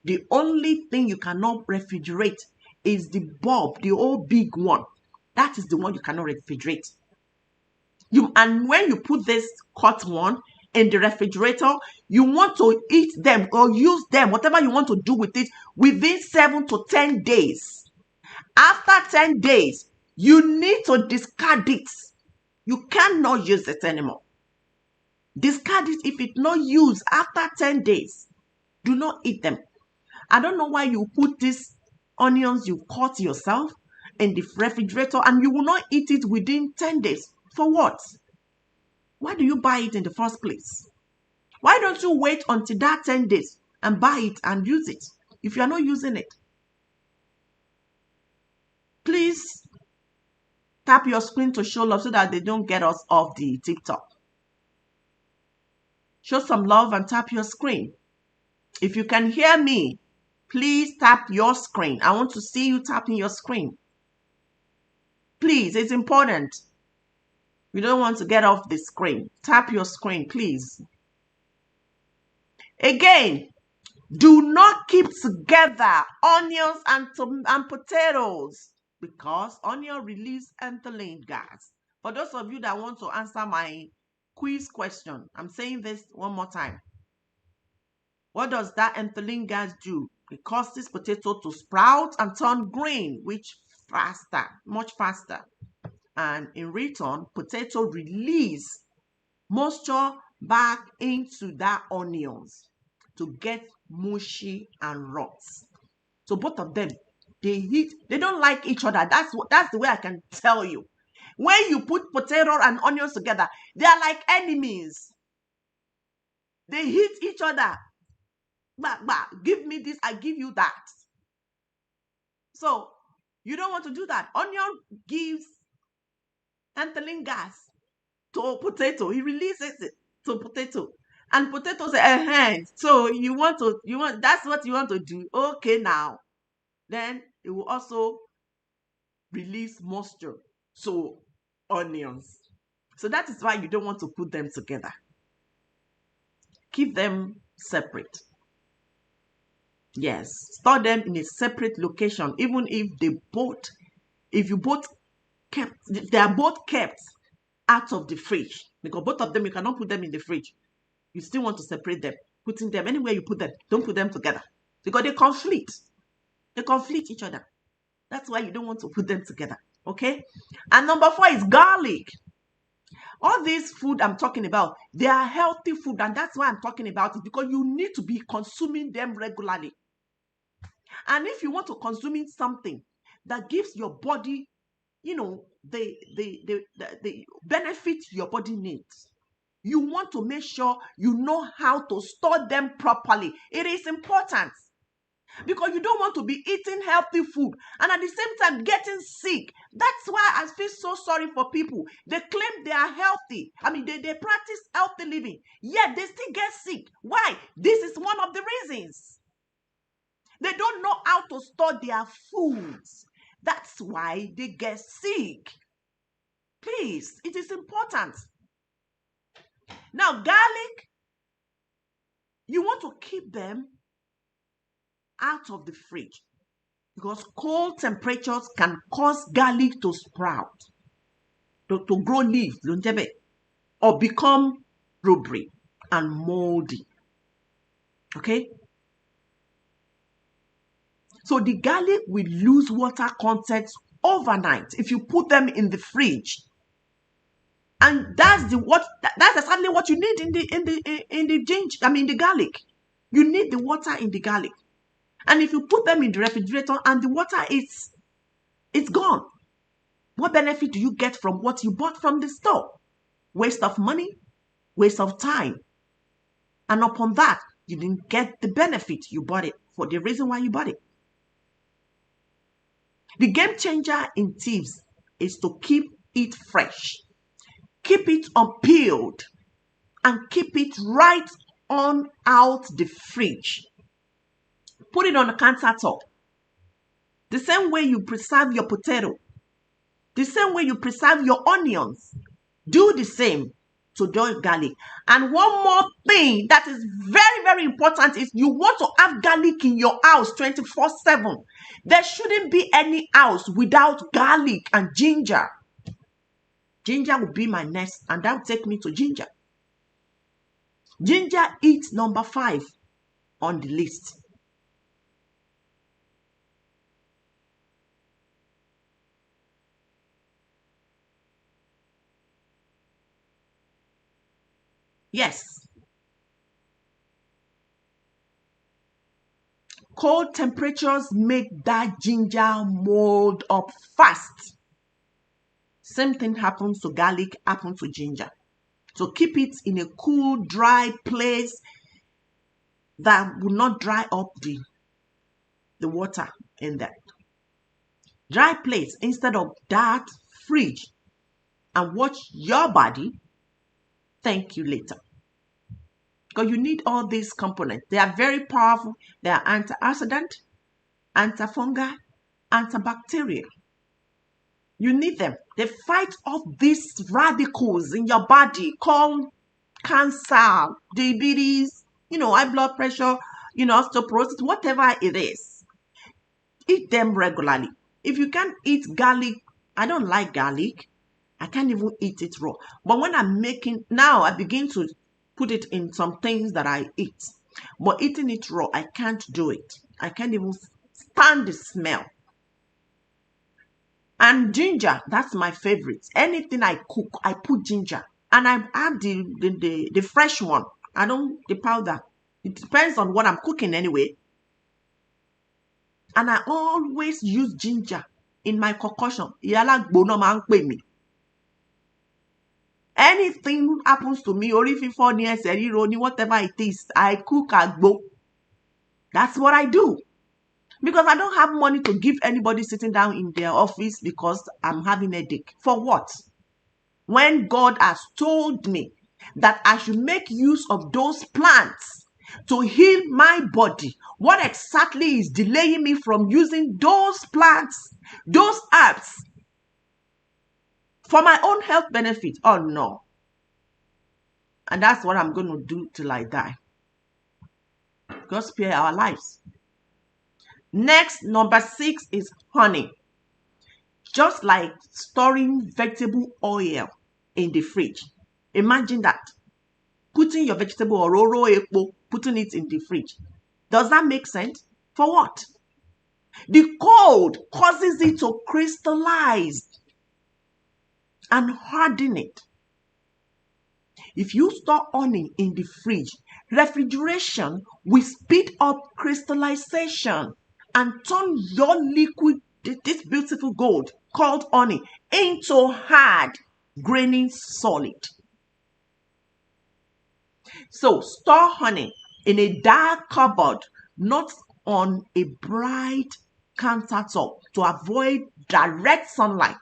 The only thing you cannot refrigerate is the bulb, the old big one. That is the one you cannot refrigerate. And when you put this cut one in the refrigerator, you want to eat them or use them, whatever you want to do with it, within 7 to 10 days. After 10 days, you need to discard it. You cannot use it anymore. Discard it if it's not used after 10 days. Do not eat them. I don't know why you put these onions you cut yourself in the refrigerator and you will not eat it within 10 days. For what? Why do you buy it in the first place? Why don't you wait until that 10 days and buy it and use it if you are not using it? Please tap your screen to show love so that they don't get us off the TikTok. Show some love and tap your screen. If you can hear me, please tap your screen. I want to see you tapping your screen. Please, it's important. You don't want to get off the screen. Tap your screen, please. Again, do not keep together onions and potatoes because onion release ethylene gas. For those of you that want to answer my quiz question, I'm saying this one more time. What does that ethylene gas do? It causes potato to sprout and turn green, much faster. And in return, potato release moisture back into that onions to get mushy and rot. So both of them, they don't like each other. That's the way I can tell you. When you put potato and onions together, they are like enemies. They hit each other. Bah, bah, give me this, I give you that. So you don't want to do that. Onion gives ethylene gas to potato. He releases it to potato. And potato says, so that's what you want to do. Okay, now. Then it will also release moisture. So onions. So that is why you don't want to put them together. Keep them separate. Yes, store them in a separate location, even if they are both kept out of the fridge, because both of them, you cannot put them in the fridge. You still want to separate them. Putting them anywhere you put them, don't put them together, because they conflict each other. That's why you don't want to put them together. Okay. And number 4 is garlic. All this food I'm talking about, they are healthy food, and that's why I'm talking about it, because you need to be consuming them regularly. And if you want to consume something that gives your body, the benefit your body needs, you want to make sure you know how to store them properly. It is important, because you don't want to be eating healthy food and at the same time getting sick. That's why I feel so sorry for people. They claim they are healthy. I mean, they practice healthy living, yet they still get sick. Why? This is one of the reasons. They don't know how to store their foods. That's why they get sick. Please, it is important. Now, garlic, you want to keep them out of the fridge, because cold temperatures can cause garlic to sprout, to grow leaves, or become rubbery and moldy. Okay? So the garlic will lose water content overnight if you put them in the fridge. And that's exactly what you need in the ginger. I mean, the garlic. You need the water in the garlic. And if you put them in the refrigerator and the water it's gone, what benefit do you get from what you bought from the store? Waste of money, waste of time. And upon that, you didn't get the benefit you bought it for, the reason why you bought it. The game changer in tips is to keep it fresh, keep it unpeeled, and keep it right on out the fridge. Put it on the countertop. The same way you preserve your potato, the same way you preserve your onions, do the same to your garlic. And one more thing that is very, very important is you want to have garlic in your house 24/7. There shouldn't be any house without garlic and ginger. Ginger will be my next, and that will take me to ginger. Ginger is number 5 on the list. Yes. Cold temperatures make that ginger mold up fast. Same thing happens to garlic, happens to ginger. So keep it in a cool, dry place that will not dry up the water in that. Dry place instead of that fridge, and watch your body thank you later. Because you need all these components. They are very powerful. They are antioxidant, antifungal, antibacterial. You need them. They fight off these radicals in your body called cancer, diabetes, high blood pressure, osteoporosis, whatever it is. Eat them regularly. If you can't eat garlic, I don't like garlic. I can't even eat it raw. But when I'm making, now I begin to put it in some things that I eat. But eating it raw, I can't do it. I can't even stand the smell. And ginger, that's my favorite. Anything I cook, I put ginger. And I add the fresh one. I don't the powder. It depends on what I'm cooking anyway. And I always use ginger in my concoction. Anything happens to me, or if it for near whatever it is, I cook agbo. That's what I do. Because I don't have money to give anybody sitting down in their office because I'm having a headache. For what? When God has told me that I should make use of those plants to heal my body, what exactly is delaying me from using those plants, those herbs, for my own health benefit? Oh no. And that's what I'm going to do till I die. God spare our lives. Next, number 6 is honey. Just like storing vegetable oil in the fridge. Imagine that. Putting your vegetable or putting it in the fridge. Does that make sense? For what? The cold causes it to crystallize and harden it. If you store honey in the fridge, refrigeration will speed up crystallization and turn your liquid, this beautiful gold called honey, into hard, grainy solid. So store honey in a dark cupboard, not on a bright countertop, to avoid direct sunlight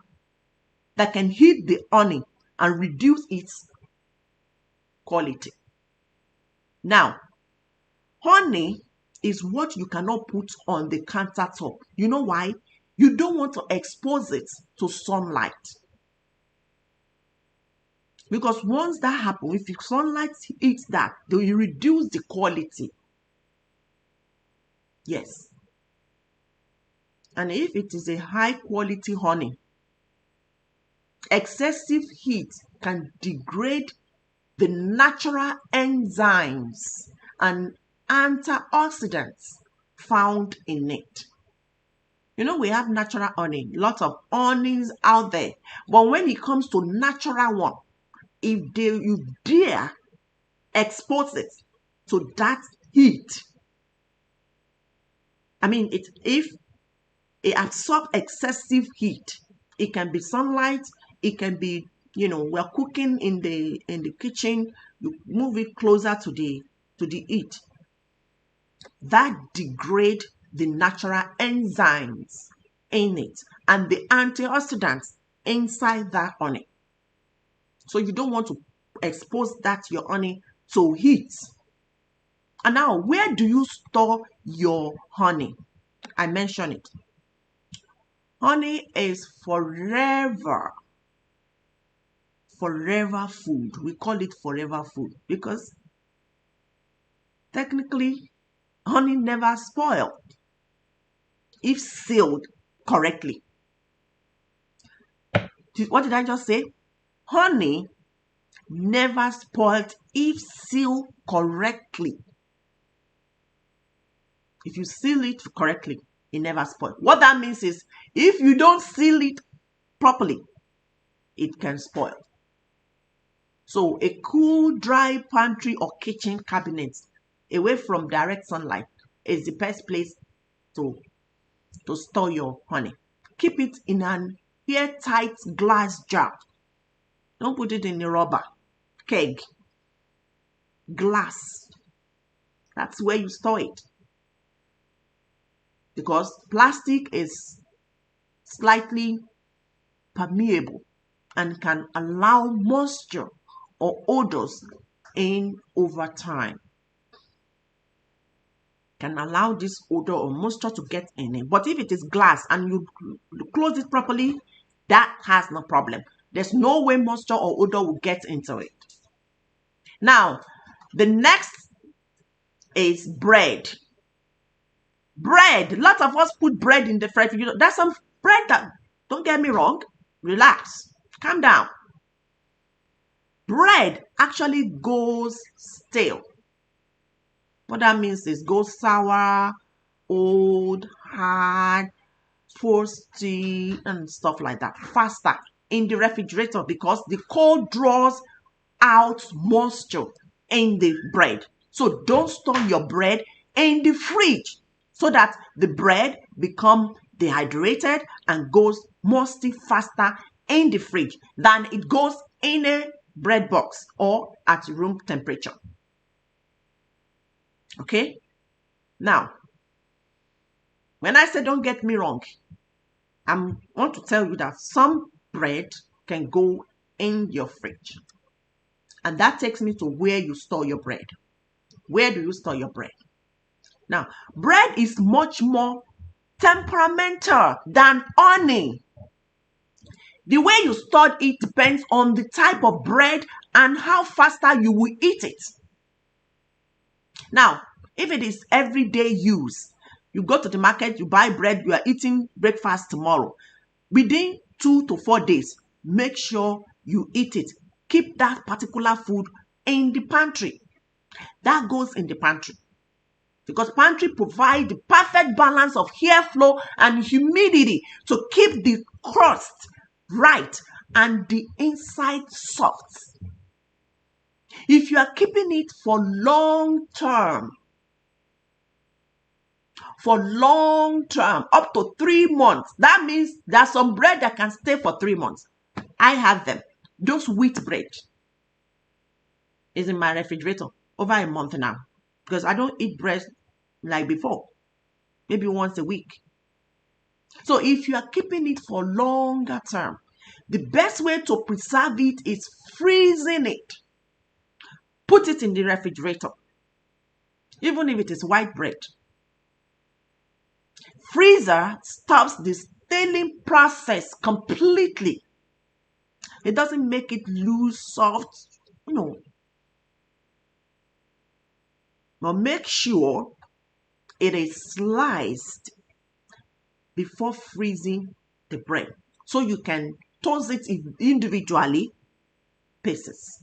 that can heat the honey and reduce its quality. Now, honey is what you cannot put on the countertop. You know why? You don't want to expose it to sunlight. Because once that happens, if the sunlight hits that, they will reduce the quality. Yes. And if it is a high quality honey, excessive heat can degrade the natural enzymes and antioxidants found in it. You know, we have natural honey, lots of honeys out there. But when it comes to natural one, if you dare expose it to that heat, I mean, if it absorbs excessive heat, it can be sunlight, it can be, we're cooking in the kitchen, you move it closer to the heat. That degrades the natural enzymes in it and the antioxidants inside that honey. So you don't want to expose your honey to heat. And now, where do you store your honey? I mentioned it. Honey is forever food. We call it forever food because technically honey never spoiled if sealed correctly. What did I just say? Honey never spoiled if sealed correctly. If you seal it correctly, it never spoils. What that means is, if you don't seal it properly, it can spoil. So a cool, dry pantry or kitchen cabinet away from direct sunlight is the best place to store your honey. Keep it in an airtight glass jar. Don't put it in a rubber keg. Glass. That's where you store it. Because plastic is slightly permeable and can allow moisture or odors in over time. Can allow this odor or moisture to get in it. But if it is glass and you close it properly, that has no problem. There's no way moisture or odor will get into it. Now, the next is bread. Bread. Lots of us put bread in the refrigerator. There's some bread that, don't get me wrong, relax, calm down. Bread actually goes stale. What that means is goes sour, old, hard, toasty, and stuff like that faster in the refrigerator because the cold draws out moisture in the bread. So don't store your bread in the fridge so that the bread becomes dehydrated and goes musty faster in the fridge than it goes in a bread box or at room temperature. Okay? Now, When I say don't get me wrong, I want to tell you that some bread can go in your fridge. And that takes me to where you store your bread. Where do you store your bread? Now, bread is much more temperamental than honey. The way you store it depends on the type of bread and how faster you will eat it. Now, if it is everyday use, you go to the market, you buy bread, you are eating breakfast tomorrow. Within 2 to 4 days, make sure you eat it. Keep that particular food in the pantry. That goes in the pantry. Because pantry provide the perfect balance of airflow and humidity to keep the crust right and the inside soft. If you are keeping it for long term, up to 3 months, that means there's some bread that can stay for 3 months. I have them. Those wheat bread is in my refrigerator over a month now because I don't eat bread like before, maybe once a week. So if you are keeping it for longer term, the best way to preserve it is freezing it. Put it in the refrigerator, even if it is white bread. Freezer stops the staining process completely. It doesn't make it loose, soft, But make sure it is sliced before freezing the bread, so you can toast it individually, pieces.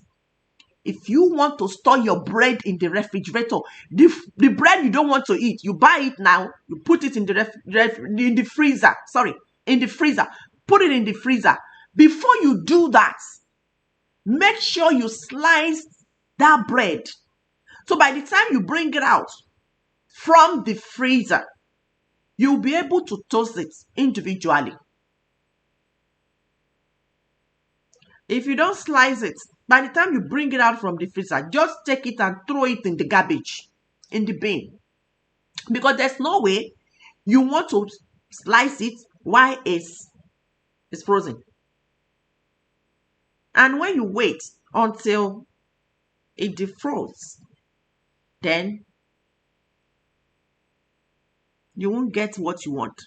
If you want to store your bread in the refrigerator, the bread you don't want to eat, you buy it now, you put it in the freezer. In the freezer. Put it in the freezer. Before you do that, make sure you slice that bread. So by the time you bring it out from the freezer, you'll be able to toast it individually. If you don't slice it, by the time you bring it out from the freezer, just take it and throw it in the garbage, in the bin. Because there's no way you want to slice it while it's frozen. And when you wait until it defrosts, then you won't get what you want.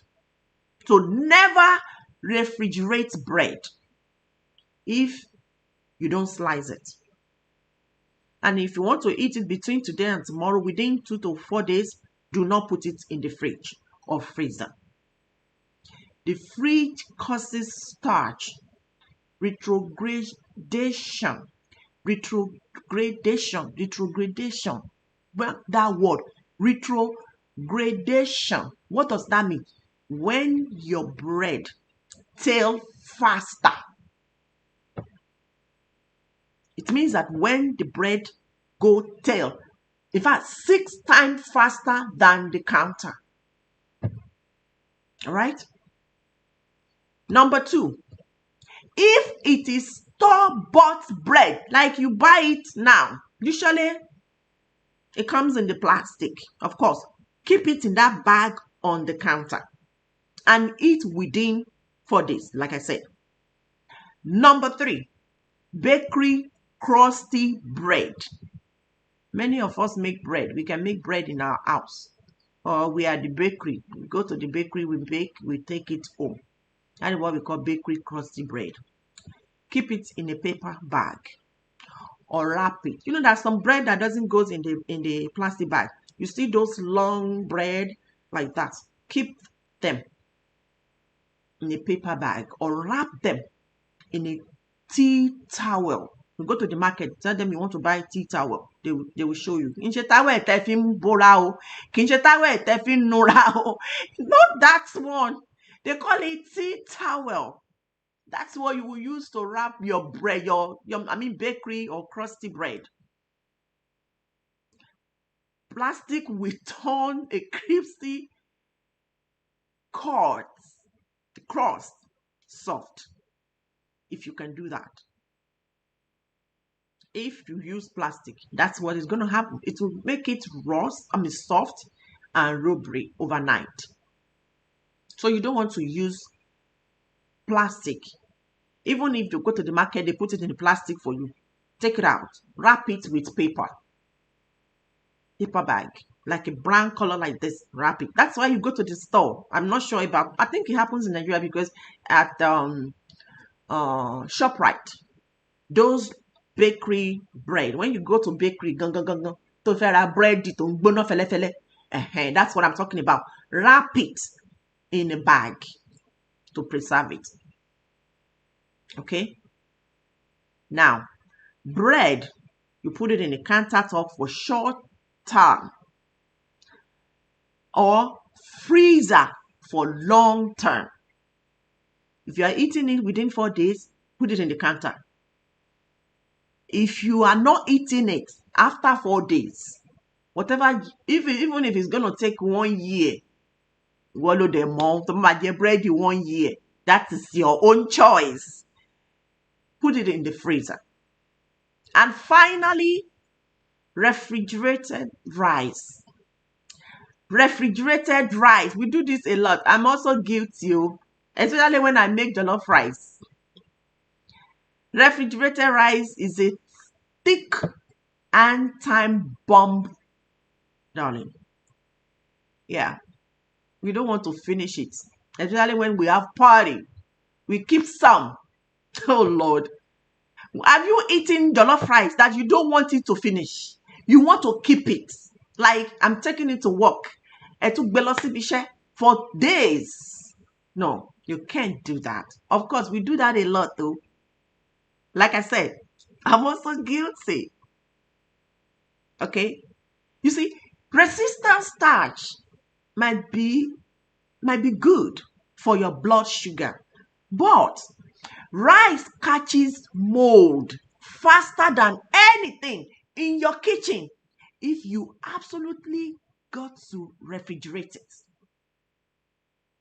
So never refrigerate bread if you don't slice it. And if you want to eat it between today and tomorrow, within 2 to 4 days, do not put it in the fridge or freezer. The fridge causes starch retrogradation. Well, that word, retrogradation. What does that mean? When your bread tail faster. It means that when the bread go tail, in fact, 6 times faster than the counter. All right? Number 2, if it is store-bought bread, like you buy it now, usually it comes in the plastic, of course. Keep it in that bag on the counter and eat within 4 days, like I said. Number 3, bakery crusty bread. Many of us make bread. We can make bread in our house, or we are at the bakery. We go to the bakery, we bake, we take it home. That is what we call bakery crusty bread. Keep it in a paper bag or wrap it. You know, there's some bread that doesn't go in the plastic bag. You see those long bread like that. Keep them in a paper bag or wrap them in a tea towel. You go to the market, tell them you want to buy tea towel. They will show you. Not that one. They call it tea towel. That's what you will use to wrap your bread, bakery or crusty bread. Plastic will turn a crispy the crust soft, if you can do that. If you use plastic, that's what is going to happen. It will make it soft and rubbery overnight. So you don't want to use plastic. Even if you go to the market, they put it in the plastic for you. Take it out. Wrap it with paper. Paper bag. Like a brown color like this. Wrap it. That's why you go to the store. I'm not sure about, I think it happens in Nigeria because at ShopRite, those bakery bread, when you go to bakery, to fera bread, that's what I'm talking about. Wrap it in a bag to preserve it. Okay? Now, bread, you put it in a countertop for short term or freezer for long term. If you are eating it within 4 days, put it in the counter. If you are not eating it after 4 days, whatever, even if it's going to take 1 year, wallow the month, bread 1 year, that is your own choice. Put it in the freezer. And finally, refrigerated rice. Refrigerated rice. We do this a lot. I'm also guilty, especially when I make jollof rice. Refrigerated rice is a thick and time bomb, darling. Yeah. We don't want to finish it. Especially when we have party. We keep some. Oh, Lord. Have you eaten jollof rice that you don't want it to finish? You want to keep it. Like, I'm taking it to work. For days. No, you can't do that. Of course, we do that a lot, though. Like I said, I'm also guilty. Okay? You see, resistant starch might be good for your blood sugar, but rice catches mold faster than anything in your kitchen if you absolutely got to refrigerate it.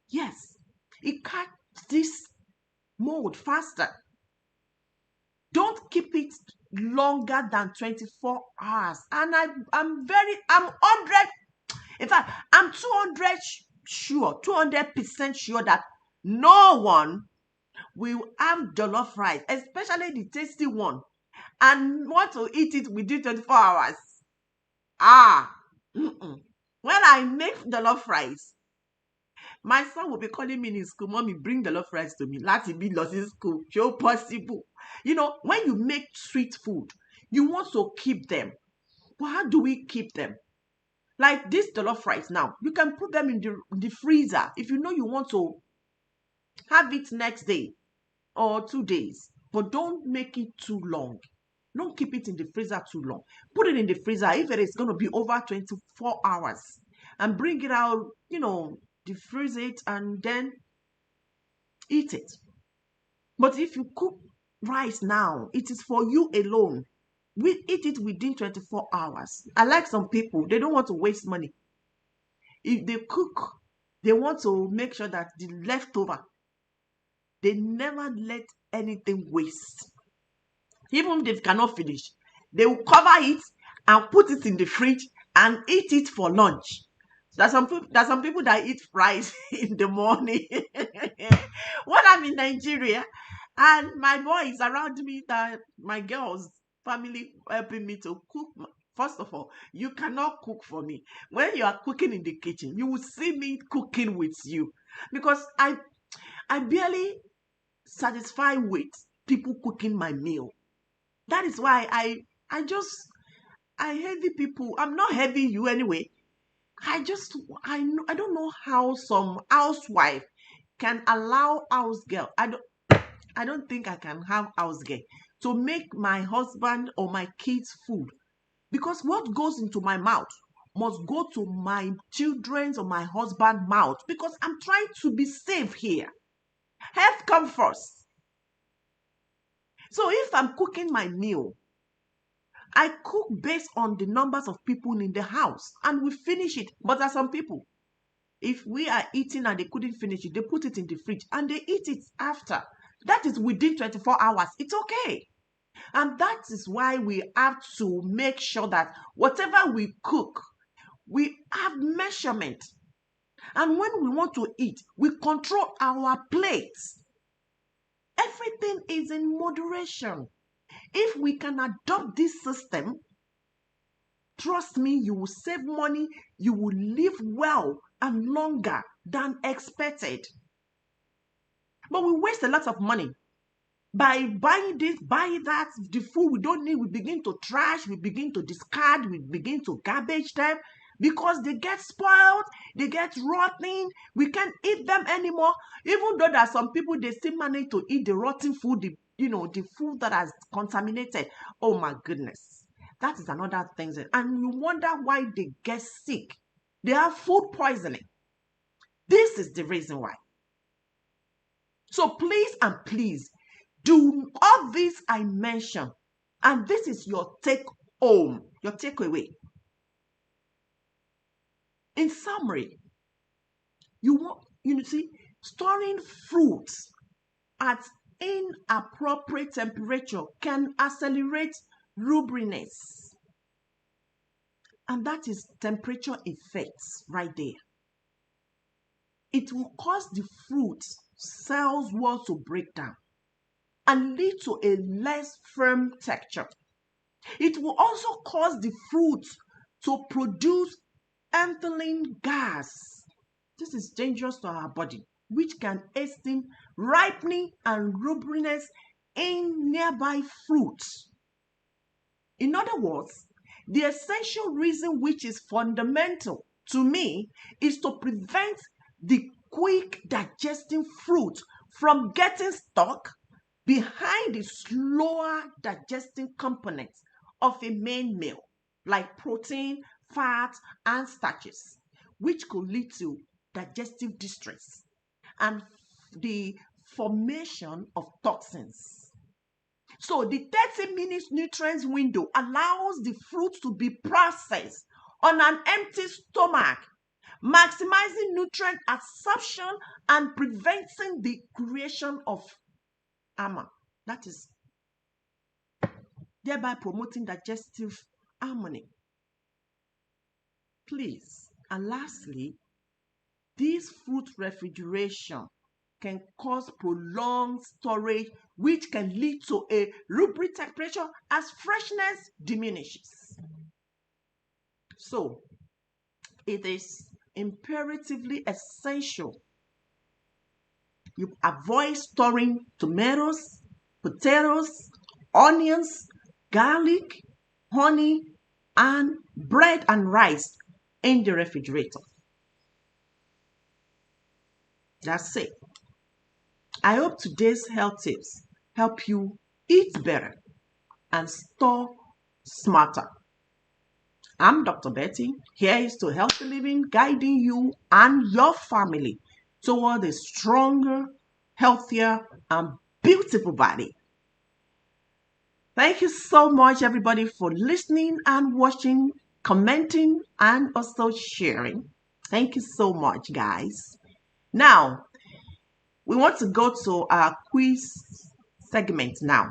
Yes, it catches this mold faster. Don't keep it longer than 24 hours. And I'm 100, in fact, I'm 200 sure, 200% sure that no one will have jollof rice, especially the tasty one, and want to eat it within 24 hours. When I make jollof rice, my son will be calling me in school, Mommy, bring jollof rice to me. Let it be lost in school. Show possible. You know, when you make sweet food, you want to keep them. But how do we keep them? Like this jollof rice now, you can put them in the freezer if you know you want to have it next day or 2 days. But don't make it too long. Don't keep it in the freezer too long. Put it in the freezer if it is going to be over 24 hours. And bring it out, defreeze it and then eat it. But if you cook rice now, it is for you alone. We eat it within 24 hours. I like some people, they don't want to waste money. If they cook, they want to make sure that the leftover, they never let anything waste. Even if they cannot finish, they will cover it and put it in the fridge and eat it for lunch. There's some people that eat rice in the morning. When I'm in Nigeria and my boys around me, that my girls, family helping me to cook. First of all, you cannot cook for me. When you are cooking in the kitchen, you will see me cooking with you. Because I barely satisfy with people cooking my meal. That is why I heavy people. I'm not heavy you anyway. I don't know how some housewife can allow house girl. I don't think I can have house girl to make my husband or my kids food, because what goes into my mouth must go to my children's or my husband's mouth, because I'm trying to be safe here. Health comes first. So if I'm cooking my meal, I cook based on the numbers of people in the house and we finish it. But there are some people, if we are eating and they couldn't finish it, they put it in the fridge and they eat it after. That is within 24 hours. It's okay. And that is why we have to make sure that whatever we cook, we have measurement. And when we want to eat, we control our plates. Everything is in moderation. If we can adopt this system, trust me, you will save money, you will live well and longer than expected. But we waste a lot of money by buying this, buying that, the food we don't need, we begin to trash, we begin to discard, we begin to garbage them because they get spoiled, they get rotten, we can't eat them anymore. Even though there are some people, they still manage to eat the rotten food, the food that has contaminated. Oh my goodness. That is another thing. And you wonder why they get sick. They have food poisoning. This is the reason why. So please and please, do all this I mentioned, and this is your take home, your takeaway. In summary, storing fruits at inappropriate temperature can accelerate rubbiness. And that is temperature effects right there. It will cause the fruit cells wall to break down and lead to a less firm texture. It will also cause the fruit to produce ethylene gas. This is dangerous to our body, which can hasten ripening and rubbiness in nearby fruits. In other words, the essential reason, which is fundamental to me, is to prevent the quick digesting fruit from getting stuck behind the slower digesting components of a main meal, like protein, fat, and starches, which could lead to digestive distress and the formation of toxins. So the 30 minutes nutrients window allows the fruit to be processed on an empty stomach, maximizing nutrient absorption and preventing the creation of AMA. That is thereby promoting digestive harmony. Please, and lastly, this fruit refrigeration can cause prolonged storage, which can lead to a room temperature as freshness diminishes. So, it is imperatively essential you avoid storing tomatoes, potatoes, onions, garlic, honey, and bread and rice in the refrigerator. That's it. I hope today's health tips help you eat better and store smarter. I'm Dr. Betty. Here is to Healthy Living, guiding you and your family toward a stronger, healthier, and beautiful body. Thank you so much, everybody, for listening and watching, commenting, and also sharing. Thank you so much, guys. Now, we want to go to our quiz segment now.